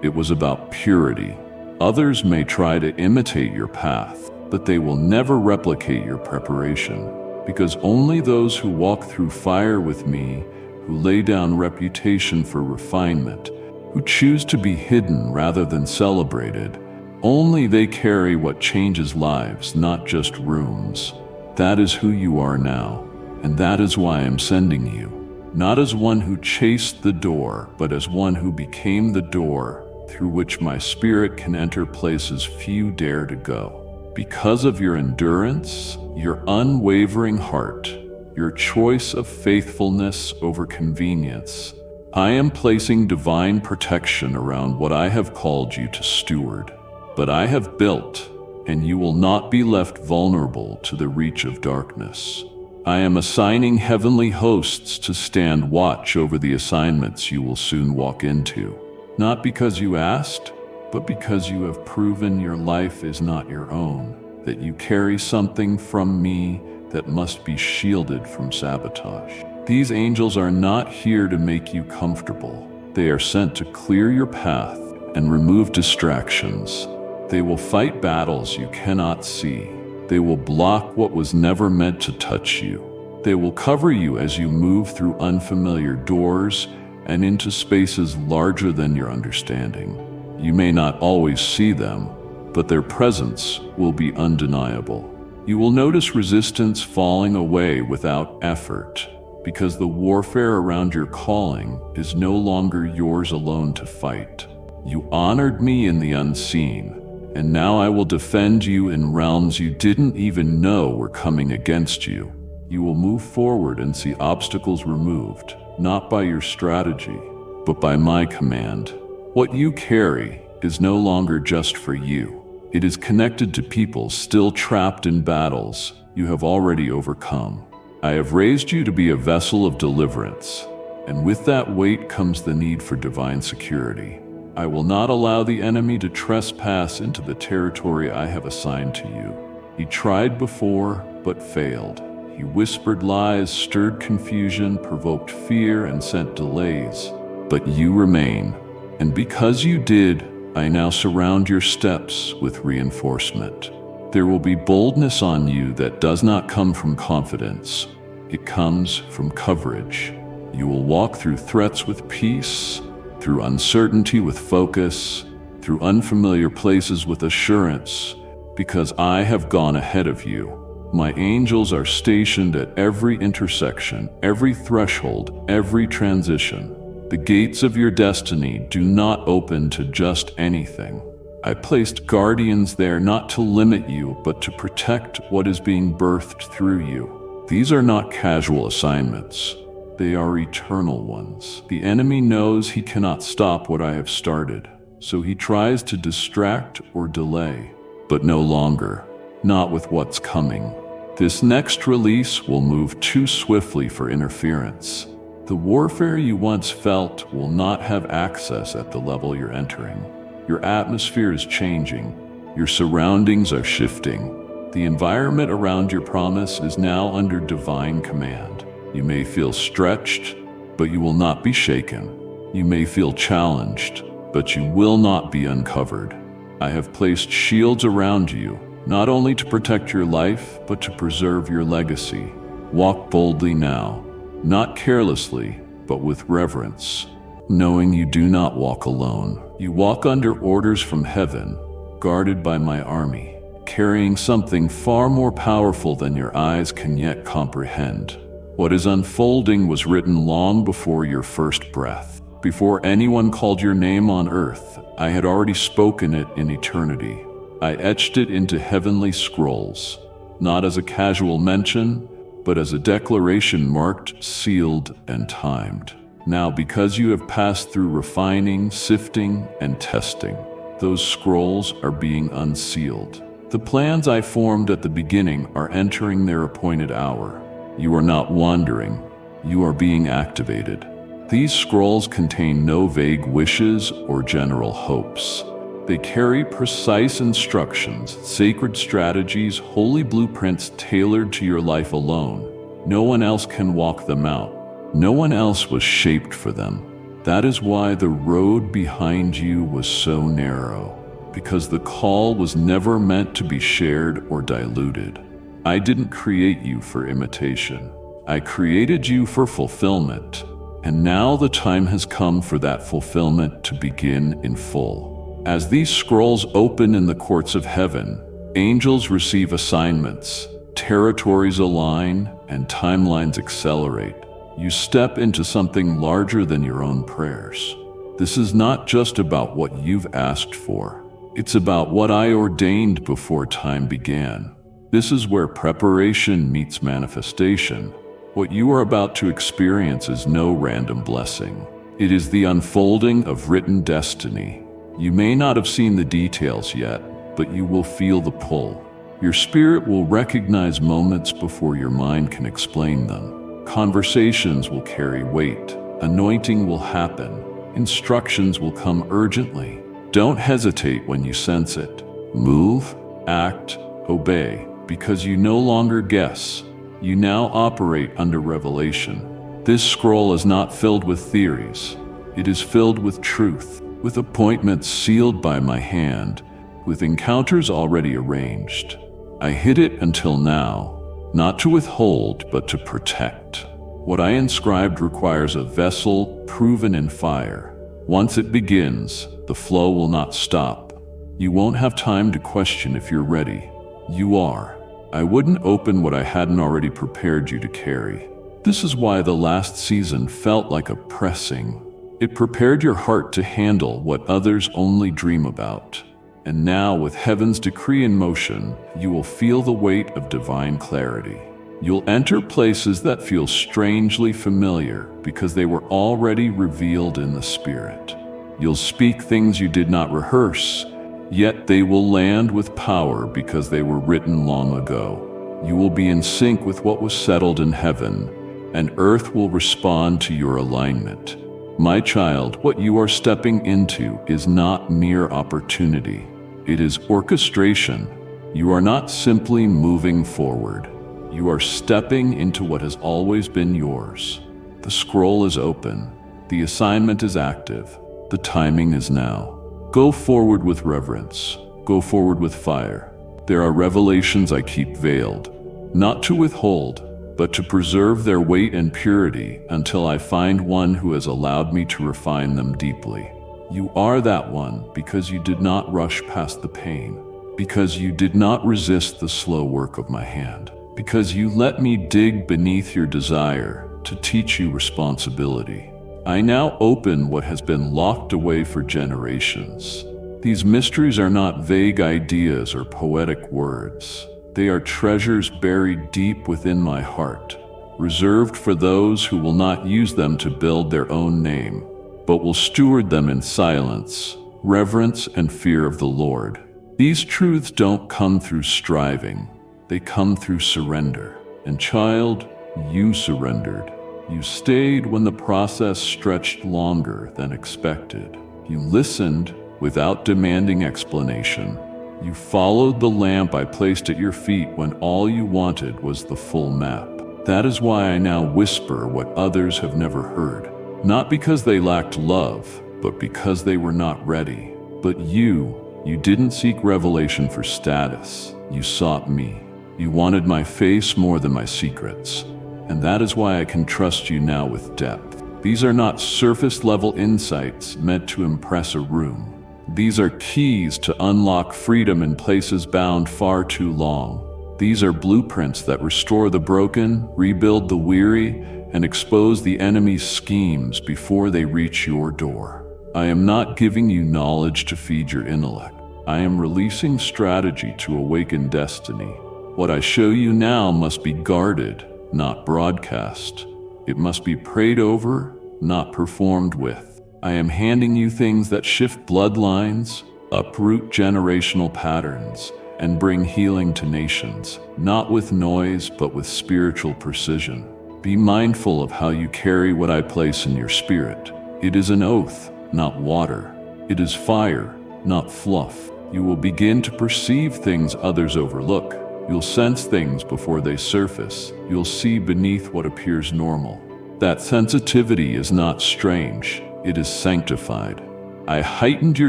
It was about purity. Others may try to imitate your path, but they will never replicate your preparation. Because only those who walk through fire with me, who lay down reputation for refinement, who choose to be hidden rather than celebrated, only they carry what changes lives, not just rooms. That is who you are now, and that is why I'm sending you, not as one who chased the door, but as one who became the door through which my spirit can enter places few dare to go. Because of your endurance, your unwavering heart, your choice of faithfulness over convenience, I am placing divine protection around what I have called you to steward. But I have built, and you will not be left vulnerable to the reach of darkness. I am assigning heavenly hosts to stand watch over the assignments you will soon walk into. Not because you asked, but because you have proven your life is not your own, that you carry something from me that must be shielded from sabotage. These angels are not here to make you comfortable. They are sent to clear your path and remove distractions. They will fight battles you cannot see. They will block what was never meant to touch you. They will cover you as you move through unfamiliar doors and into spaces larger than your understanding. You may not always see them, but their presence will be undeniable. You will notice resistance falling away without effort, because the warfare around your calling is no longer yours alone to fight. You honored me in the unseen, and now I will defend you in realms you didn't even know were coming against you. You will move forward and see obstacles removed, not by your strategy, but by my command. What you carry is no longer just for you. It is connected to people still trapped in battles you have already overcome. I have raised you to be a vessel of deliverance, and with that weight comes the need for divine security. I will not allow the enemy to trespass into the territory I have assigned to you. He tried before, but failed. He whispered lies, stirred confusion, provoked fear, and sent delays. But you remain. And because you did, I now surround your steps with reinforcement. There will be boldness on you that does not come from confidence. It comes from coverage. You will walk through threats with peace, through uncertainty with focus, through unfamiliar places with assurance, because I have gone ahead of you. My angels are stationed at every intersection, every threshold, every transition. The gates of your destiny do not open to just anything. I placed guardians there not to limit you, but to protect what is being birthed through you. These are not casual assignments. They are eternal ones. The enemy knows he cannot stop what I have started, so he tries to distract or delay, but no longer, not with what's coming. This next release will move too swiftly for interference. The warfare you once felt will not have access at the level you're entering. Your atmosphere is changing. Your surroundings are shifting. The environment around your promise is now under divine command. You may feel stretched, but you will not be shaken. You may feel challenged, but you will not be uncovered. I have placed shields around you, not only to protect your life, but to preserve your legacy. Walk boldly now, not carelessly, but with reverence, knowing you do not walk alone. You walk under orders from heaven, guarded by my army, carrying something far more powerful than your eyes can yet comprehend. What is unfolding was written long before your first breath. Before anyone called your name on earth, I had already spoken it in eternity. I etched it into heavenly scrolls, not as a casual mention, but as a declaration marked, sealed, and timed. Now, because you have passed through refining, sifting, and testing, those scrolls are being unsealed. The plans I formed at the beginning are entering their appointed hour. You are not wandering, you are being activated. These scrolls contain no vague wishes or general hopes. They carry precise instructions, sacred strategies, holy blueprints tailored to your life alone. No one else can walk them out. No one else was shaped for them. That is why the road behind you was so narrow, because the call was never meant to be shared or diluted. I didn't create you for imitation. I created you for fulfillment. And now the time has come for that fulfillment to begin in full. As these scrolls open in the courts of heaven, angels receive assignments, territories align, and timelines accelerate. You step into something larger than your own prayers. This is not just about what you've asked for. It's about what I ordained before time began. This is where preparation meets manifestation. What you are about to experience is no random blessing. It is the unfolding of written destiny. You may not have seen the details yet, but you will feel the pull. Your spirit will recognize moments before your mind can explain them. Conversations will carry weight. Anointing will happen. Instructions will come urgently. Don't hesitate when you sense it. Move, act, obey, because you no longer guess. You now operate under revelation. This scroll is not filled with theories. It is filled with truth, with appointments sealed by my hand, with encounters already arranged. I hid it until now, not to withhold, but to protect. What I inscribed requires a vessel proven in fire. Once it begins, the flow will not stop. You won't have time to question if you're ready. You are. I wouldn't open what I hadn't already prepared you to carry. This is why the last season felt like a pressing. It prepared your heart to handle what others only dream about. And now, with heaven's decree in motion, you will feel the weight of divine clarity. You'll enter places that feel strangely familiar because they were already revealed in the Spirit. You'll speak things you did not rehearse, yet they will land with power because they were written long ago. You will be in sync with what was settled in heaven, and earth will respond to your alignment. My child, what you are stepping into is not mere opportunity. It is orchestration. You are not simply moving forward. You are stepping into what has always been yours. The scroll is open. The assignment is active. The timing is now. Go forward with reverence. Go forward with fire. There are revelations I keep veiled, not to withhold, but to preserve their weight and purity until I find one who has allowed me to refine them deeply. You are that one because you did not rush past the pain, because you did not resist the slow work of my hand, because you let me dig beneath your desire to teach you responsibility. I now open what has been locked away for generations. These mysteries are not vague ideas or poetic words. They are treasures buried deep within my heart, reserved for those who will not use them to build their own name, but will steward them in silence, reverence, and fear of the Lord. These truths don't come through striving. They come through surrender. And child, you surrendered. You stayed when the process stretched longer than expected. You listened without demanding explanation. You followed the lamp I placed at your feet when all you wanted was the full map. That is why I now whisper what others have never heard. Not because they lacked love, but because they were not ready. But you didn't seek revelation for status. You sought me. You wanted my face more than my secrets. And that is why I can trust you now with depth. These are not surface-level insights meant to impress a room. These are keys to unlock freedom in places bound far too long. These are blueprints that restore the broken, rebuild the weary, and expose the enemy's schemes before they reach your door. I am not giving you knowledge to feed your intellect. I am releasing strategy to awaken destiny. What I show you now must be guarded, not broadcast. It must be prayed over, not performed with. I am handing you things that shift bloodlines, uproot generational patterns, and bring healing to nations, not with noise, but with spiritual precision. Be mindful of how you carry what I place in your spirit. It is an oath, not water. It is fire, not fluff. You will begin to perceive things others overlook. You'll sense things before they surface. You'll see beneath what appears normal. That sensitivity is not strange. It is sanctified. I heightened your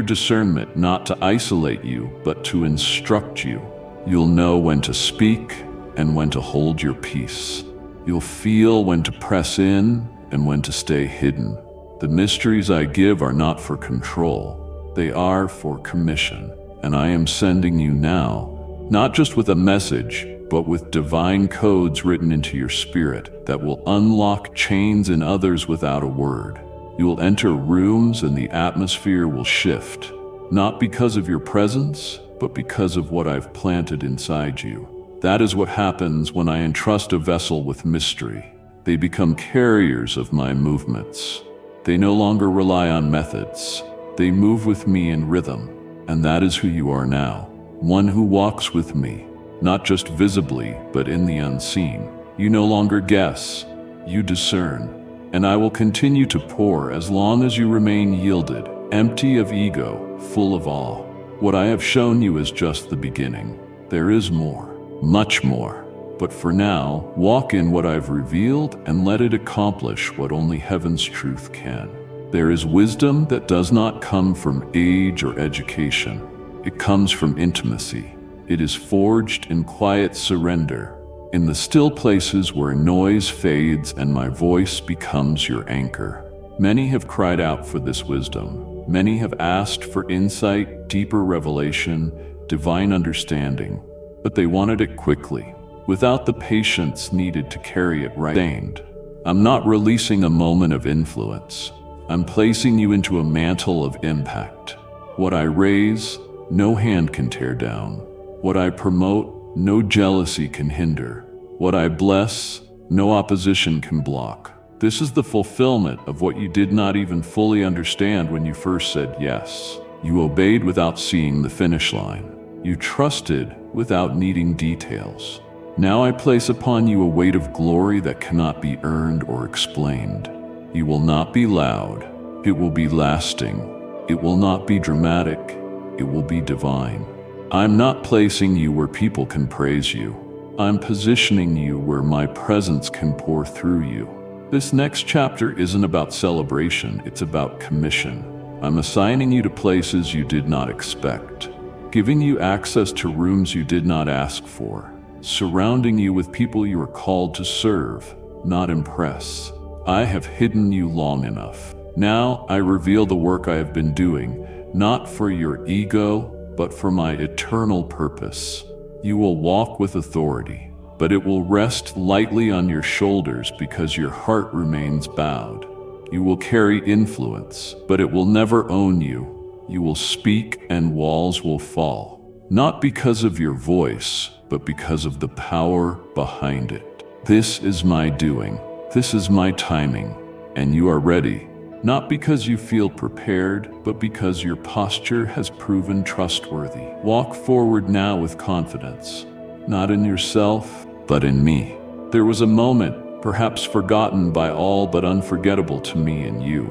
discernment not to isolate you, but to instruct you. You'll know when to speak and when to hold your peace. You'll feel when to press in and when to stay hidden. The mysteries I give are not for control. They are for commission. And I am sending you now, not just with a message, but with divine codes written into your spirit that will unlock chains in others without a word. You will enter rooms and the atmosphere will shift, not because of your presence, but because of what I've planted inside you. That is what happens when I entrust a vessel with mystery. They become carriers of my movements. They no longer rely on methods. They move with me in rhythm. And that is who you are now. One who walks with me, not just visibly, but in the unseen. You no longer guess, you discern, and I will continue to pour as long as you remain yielded, empty of ego, full of awe. What I have shown you is just the beginning. There is more, much more. But for now, walk in what I've revealed and let it accomplish what only heaven's truth can. There is wisdom that does not come from age or education. It comes from intimacy. It is forged in quiet surrender, in the still places where noise fades and my voice becomes your anchor. Many have cried out for this wisdom. Many have asked for insight, deeper revelation, divine understanding, but they wanted it quickly, without the patience needed to carry it right. I'm not releasing a moment of influence. I'm placing you into a mantle of impact. What I raise, no hand can tear down. What I promote, no jealousy can hinder. What I bless, no opposition can block. This is the fulfillment of what you did not even fully understand when you first said yes. You obeyed without seeing the finish line. You trusted without needing details. Now I place upon you a weight of glory that cannot be earned or explained. You will not be loud. It will be lasting. It will not be dramatic. It will be divine. I'm not placing you where people can praise you. I'm positioning you where my presence can pour through you. This next chapter isn't about celebration, it's about commission. I'm assigning you to places you did not expect, giving you access to rooms you did not ask for, surrounding you with people you are called to serve, not impress. I have hidden you long enough. Now I reveal the work I have been doing, not for your ego, but for my eternal purpose. You will walk with authority, but it will rest lightly on your shoulders because your heart remains bowed. You will carry influence, but it will never own you. You will speak and walls will fall, not because of your voice, but because of the power behind it. This is my doing. This is my timing, and you are ready. Not because you feel prepared, but because your posture has proven trustworthy. Walk forward now with confidence, not in yourself, but in me. There was a moment, perhaps forgotten by all but unforgettable to me and you,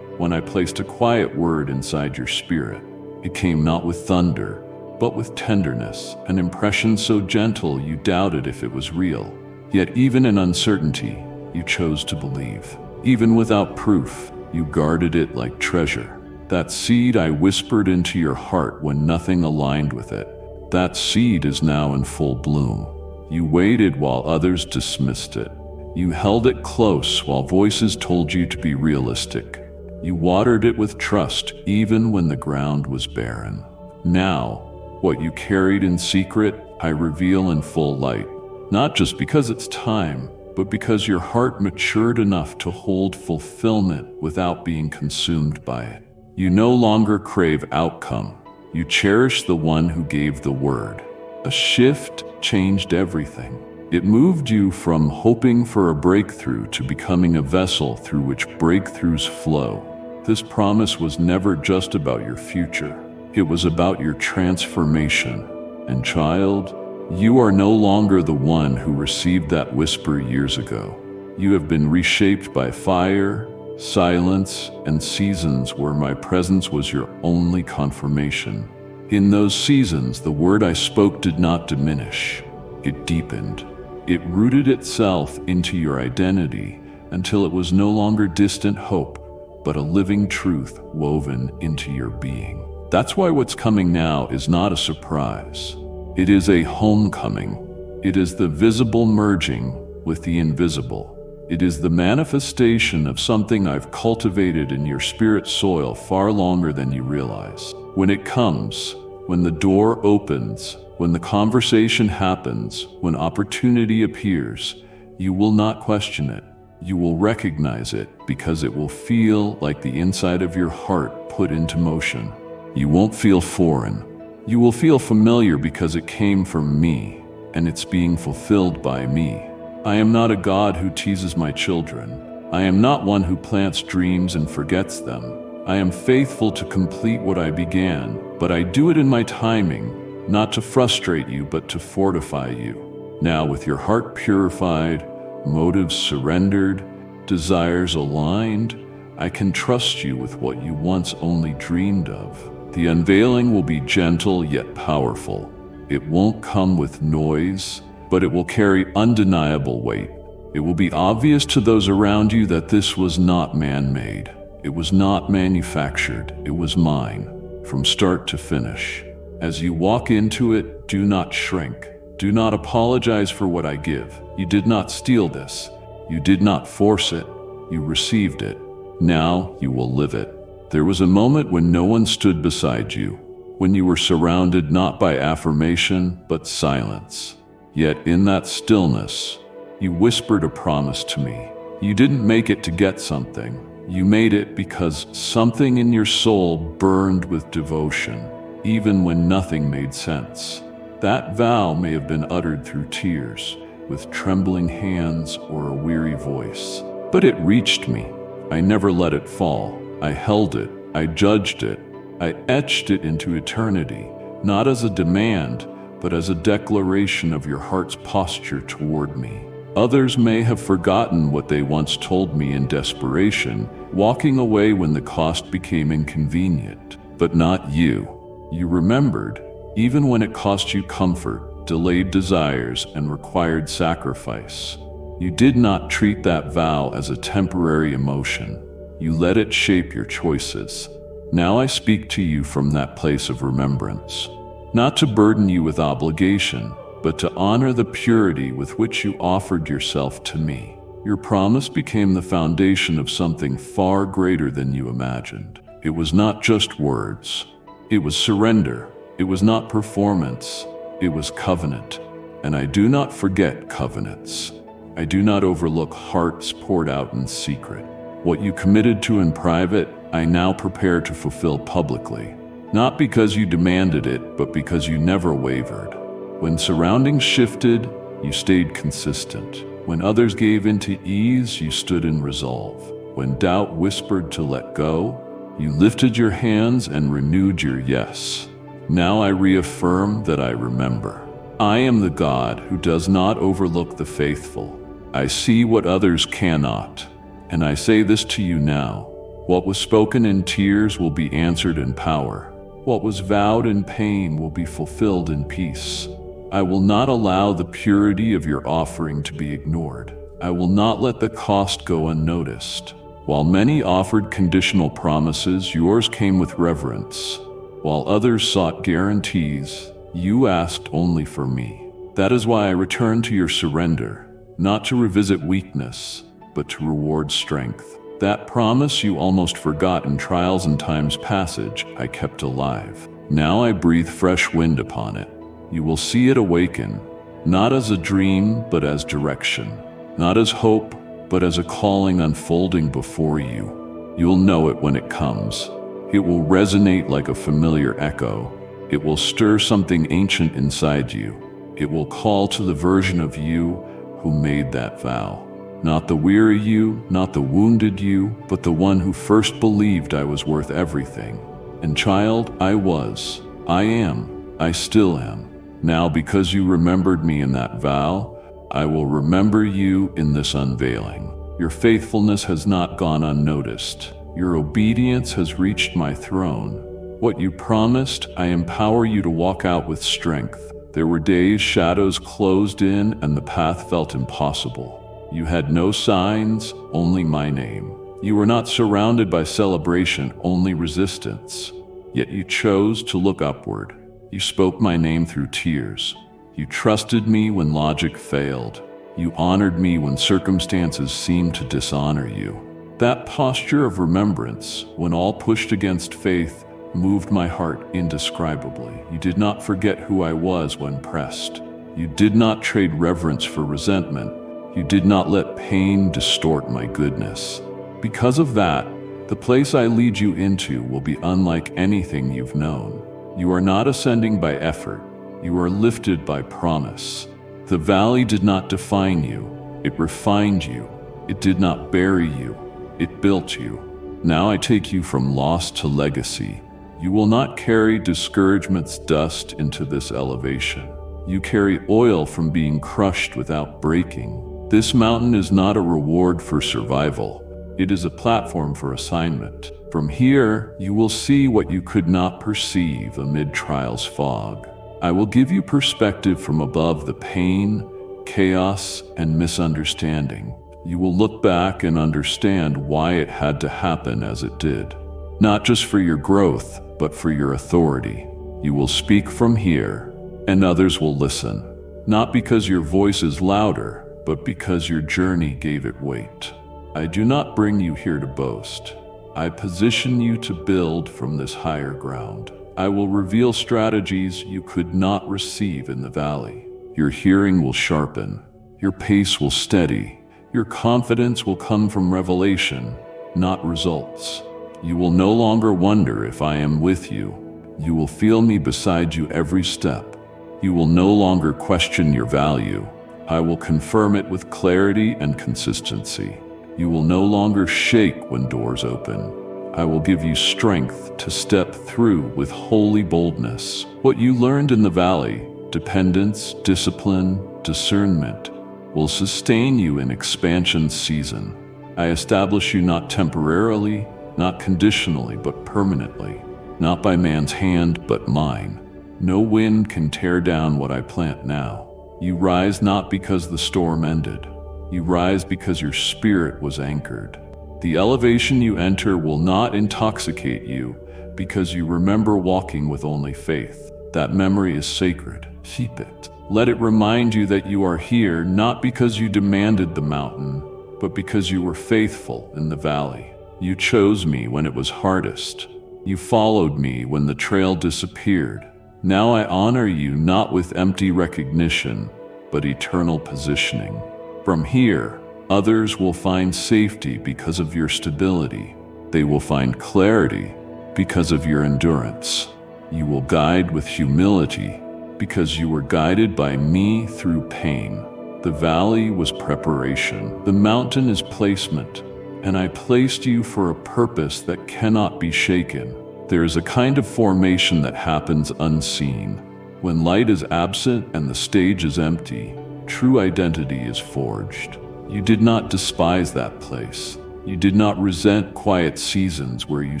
when I placed a quiet word inside your spirit. It came not with thunder, but with tenderness, an impression so gentle you doubted if it was real. Yet even in uncertainty, you chose to believe. Even without proof, you guarded it like treasure. That seed I whispered into your heart when nothing aligned with it. That seed is now in full bloom. You waited while others dismissed it. You held it close while voices told you to be realistic. You watered it with trust even when the ground was barren. Now, what you carried in secret, I reveal in full light. Not just because it's time, but because your heart matured enough to hold fulfillment without being consumed by it. You no longer crave outcome. You cherish the one who gave the word. A shift changed everything. It moved you from hoping for a breakthrough to becoming a vessel through which breakthroughs flow. This promise was never just about your future. It was about your transformation. And child, you are no longer the one who received that whisper years ago. You have been reshaped by fire, silence, and seasons where my presence was your only confirmation. In those seasons, the word I spoke did not diminish. It deepened. It rooted itself into your identity until it was no longer distant hope, but a living truth woven into your being. That's why what's coming now is not a surprise. It is a homecoming. It is the visible merging with the invisible. It is the manifestation of something I've cultivated in your spirit soil far longer than you realize. When it comes, when the door opens, when the conversation happens, when opportunity appears, you will not question it. You will recognize it because it will feel like the inside of your heart put into motion. You won't feel foreign. You will feel familiar because it came from me, and it's being fulfilled by me. I am not a God who teases my children. I am not one who plants dreams and forgets them. I am faithful to complete what I began, but I do it in my timing, not to frustrate you, but to fortify you. Now, with your heart purified, motives surrendered, desires aligned, I can trust you with what you once only dreamed of. The unveiling will be gentle yet powerful. It won't come with noise, but it will carry undeniable weight. It will be obvious to those around you that this was not man-made. It was not manufactured. It was mine, from start to finish. As you walk into it, do not shrink. Do not apologize for what I give. You did not steal this. You did not force it. You received it. Now you will live it. There was a moment when no one stood beside you, when you were surrounded not by affirmation, but silence. Yet in that stillness, you whispered a promise to me. You didn't make it to get something. You made it because something in your soul burned with devotion, even when nothing made sense. That vow may have been uttered through tears, with trembling hands or a weary voice. But it reached me. I never let it fall. I held it. I judged it. I etched it into eternity, not as a demand, but as a declaration of your heart's posture toward me. Others may have forgotten what they once told me in desperation, walking away when the cost became inconvenient. But not you. You remembered, even when it cost you comfort, delayed desires, and required sacrifice. You did not treat that vow as a temporary emotion. You let it shape your choices. Now I speak to you from that place of remembrance, not to burden you with obligation, but to honor the purity with which you offered yourself to me. Your promise became the foundation of something far greater than you imagined. It was not just words. It was surrender. It was not performance. It was covenant. And I do not forget covenants. I do not overlook hearts poured out in secret. What you committed to in private, I now prepare to fulfill publicly. Not because you demanded it, but because you never wavered. When surroundings shifted, you stayed consistent. When others gave into ease, you stood in resolve. When doubt whispered to let go, you lifted your hands and renewed your yes. Now I reaffirm that I remember. I am the God who does not overlook the faithful. I see what others cannot. And I say this to you now. What was spoken in tears will be answered in power. What was vowed in pain will be fulfilled in peace. I will not allow the purity of your offering to be ignored. I will not let the cost go unnoticed. While many offered conditional promises, yours came with reverence. While others sought guarantees, you asked only for me. That is why I return to your surrender, not to revisit weakness, but to reward strength. That promise you almost forgot in trials and time's passage, I kept alive. Now I breathe fresh wind upon it. You will see it awaken, not as a dream, but as direction. Not as hope, but as a calling unfolding before you. You'll know it when it comes. It will resonate like a familiar echo. It will stir something ancient inside you. It will call to the version of you who made that vow. Not the weary you, not the wounded you, but the one who first believed I was worth everything. And child, I was, I am, I still am. Now because you remembered me in that vow, I will remember you in this unveiling. Your faithfulness has not gone unnoticed. Your obedience has reached my throne. What you promised, I empower you to walk out with strength. There were days shadows closed in and the path felt impossible. You had no signs, only my name. You were not surrounded by celebration, only resistance. Yet you chose to look upward. You spoke my name through tears. You trusted me when logic failed. You honored me when circumstances seemed to dishonor you. That posture of remembrance, when all pushed against faith, moved my heart indescribably. You did not forget who I was when pressed. You did not trade reverence for resentment. You did not let pain distort my goodness. Because of that, the place I lead you into will be unlike anything you've known. You are not ascending by effort. You are lifted by promise. The valley did not define you. It refined you. It did not bury you. It built you. Now I take you from loss to legacy. You will not carry discouragement's dust into this elevation. You carry oil from being crushed without breaking. This mountain is not a reward for survival. It is a platform for assignment. From here, you will see what you could not perceive amid trial's fog. I will give you perspective from above the pain, chaos, and misunderstanding. You will look back and understand why it had to happen as it did. Not just for your growth, but for your authority. You will speak from here, and others will listen. Not because your voice is louder, but because your journey gave it weight. I do not bring you here to boast. I position you to build from this higher ground. I will reveal strategies you could not receive in the valley. Your hearing will sharpen. Your pace will steady. Your confidence will come from revelation, not results. You will no longer wonder if I am with you. You will feel me beside you every step. You will no longer question your value. I will confirm it with clarity and consistency. You will no longer shake when doors open. I will give you strength to step through with holy boldness. What you learned in the valley, dependence, discipline, discernment, will sustain you in expansion season. I establish you not temporarily, not conditionally, but permanently. Not by man's hand, but mine. No wind can tear down what I plant now. You rise not because the storm ended. You rise because your spirit was anchored. The elevation you enter will not intoxicate you because you remember walking with only faith. That memory is sacred. Keep it. Let it remind you that you are here not because you demanded the mountain, but because you were faithful in the valley. You chose me when it was hardest. You followed me when the trail disappeared. Now I honor you not with empty recognition, but eternal positioning. From here, others will find safety because of your stability. They will find clarity because of your endurance. You will guide with humility because you were guided by me through pain. The valley was preparation. The mountain is placement, and I placed you for a purpose that cannot be shaken. There is a kind of formation that happens unseen. When light is absent and the stage is empty, true identity is forged. You did not despise that place. You did not resent quiet seasons where you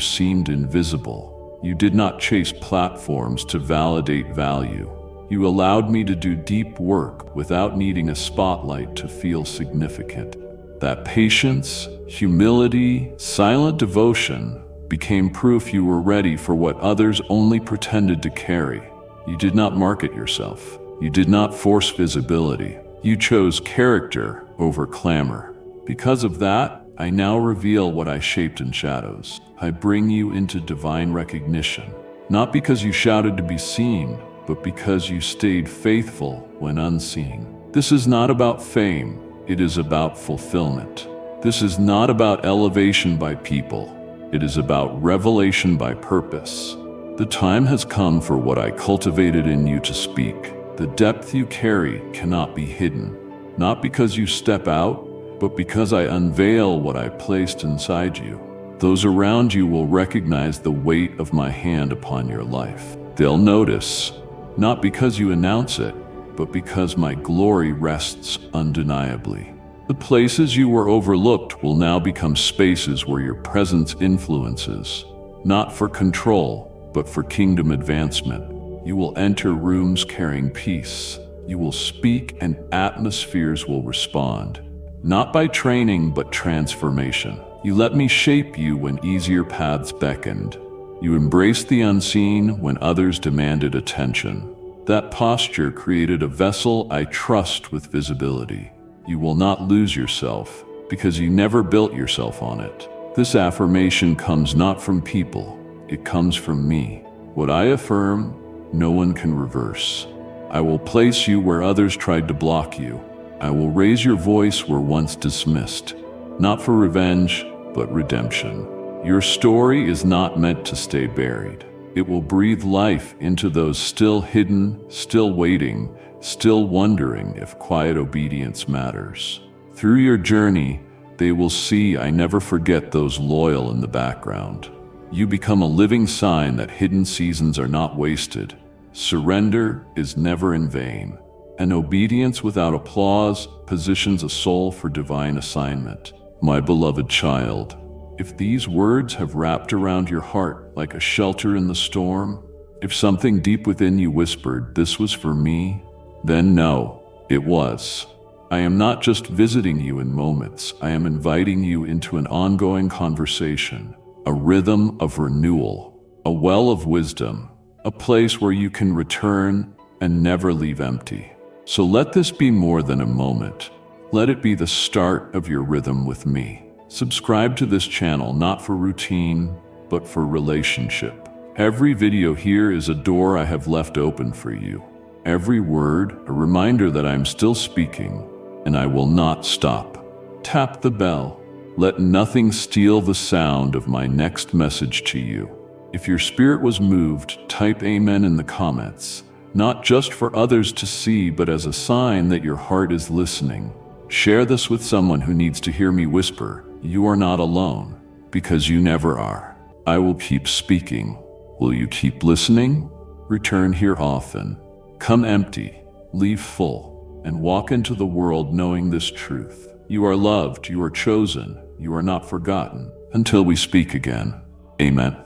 seemed invisible. You did not chase platforms to validate value. You allowed me to do deep work without needing a spotlight to feel significant. That patience, humility, silent devotion became proof you were ready for what others only pretended to carry. You did not market yourself. You did not force visibility. You chose character over clamor. Because of that, I now reveal what I shaped in shadows. I bring you into divine recognition, not because you shouted to be seen, but because you stayed faithful when unseen. This is not about fame, it is about fulfillment. This is not about elevation by people. It is about revelation by purpose. The time has come for what I cultivated in you to speak. The depth you carry cannot be hidden, not because you step out, but because I unveil what I placed inside you. Those around you will recognize the weight of my hand upon your life. They'll notice, not because you announce it, but because my glory rests undeniably. The places you were overlooked will now become spaces where your presence influences, not for control, but for kingdom advancement. You will enter rooms carrying peace. You will speak and atmospheres will respond, not by training, but transformation. You let me shape you when easier paths beckoned. You embraced the unseen when others demanded attention. That posture created a vessel I trust with visibility. You will not lose yourself because you never built yourself on it. This affirmation comes not from people, it comes from me. What I affirm, no one can reverse. I will place you where others tried to block you. I will raise your voice where once dismissed, not for revenge, but redemption. Your story is not meant to stay buried. It will breathe life into those still hidden, still waiting, still wondering if quiet obedience matters. Through your journey, they will see I never forget those loyal in the background. You become a living sign that hidden seasons are not wasted. Surrender is never in vain, and obedience without applause positions a soul for divine assignment. My beloved child, if these words have wrapped around your heart like a shelter in the storm, if something deep within you whispered, "This was for me," then know it was. I am not just visiting you in moments, I am inviting you into an ongoing conversation, a rhythm of renewal, a well of wisdom, a place where you can return and never leave empty. So let this be more than a moment. Let it be the start of your rhythm with me. Subscribe to this channel not for routine, but for relationship. Every video here is a door I have left open for you. Every word, a reminder that I am still speaking, and I will not stop. Tap the bell. Let nothing steal the sound of my next message to you. If your spirit was moved, type Amen in the comments, not just for others to see, but as a sign that your heart is listening. Share this with someone who needs to hear me whisper, "You are not alone," because you never are. I will keep speaking. Will you keep listening? Return here often. Come empty, leave full, and walk into the world knowing this truth. You are loved, you are chosen, you are not forgotten. Until we speak again. Amen.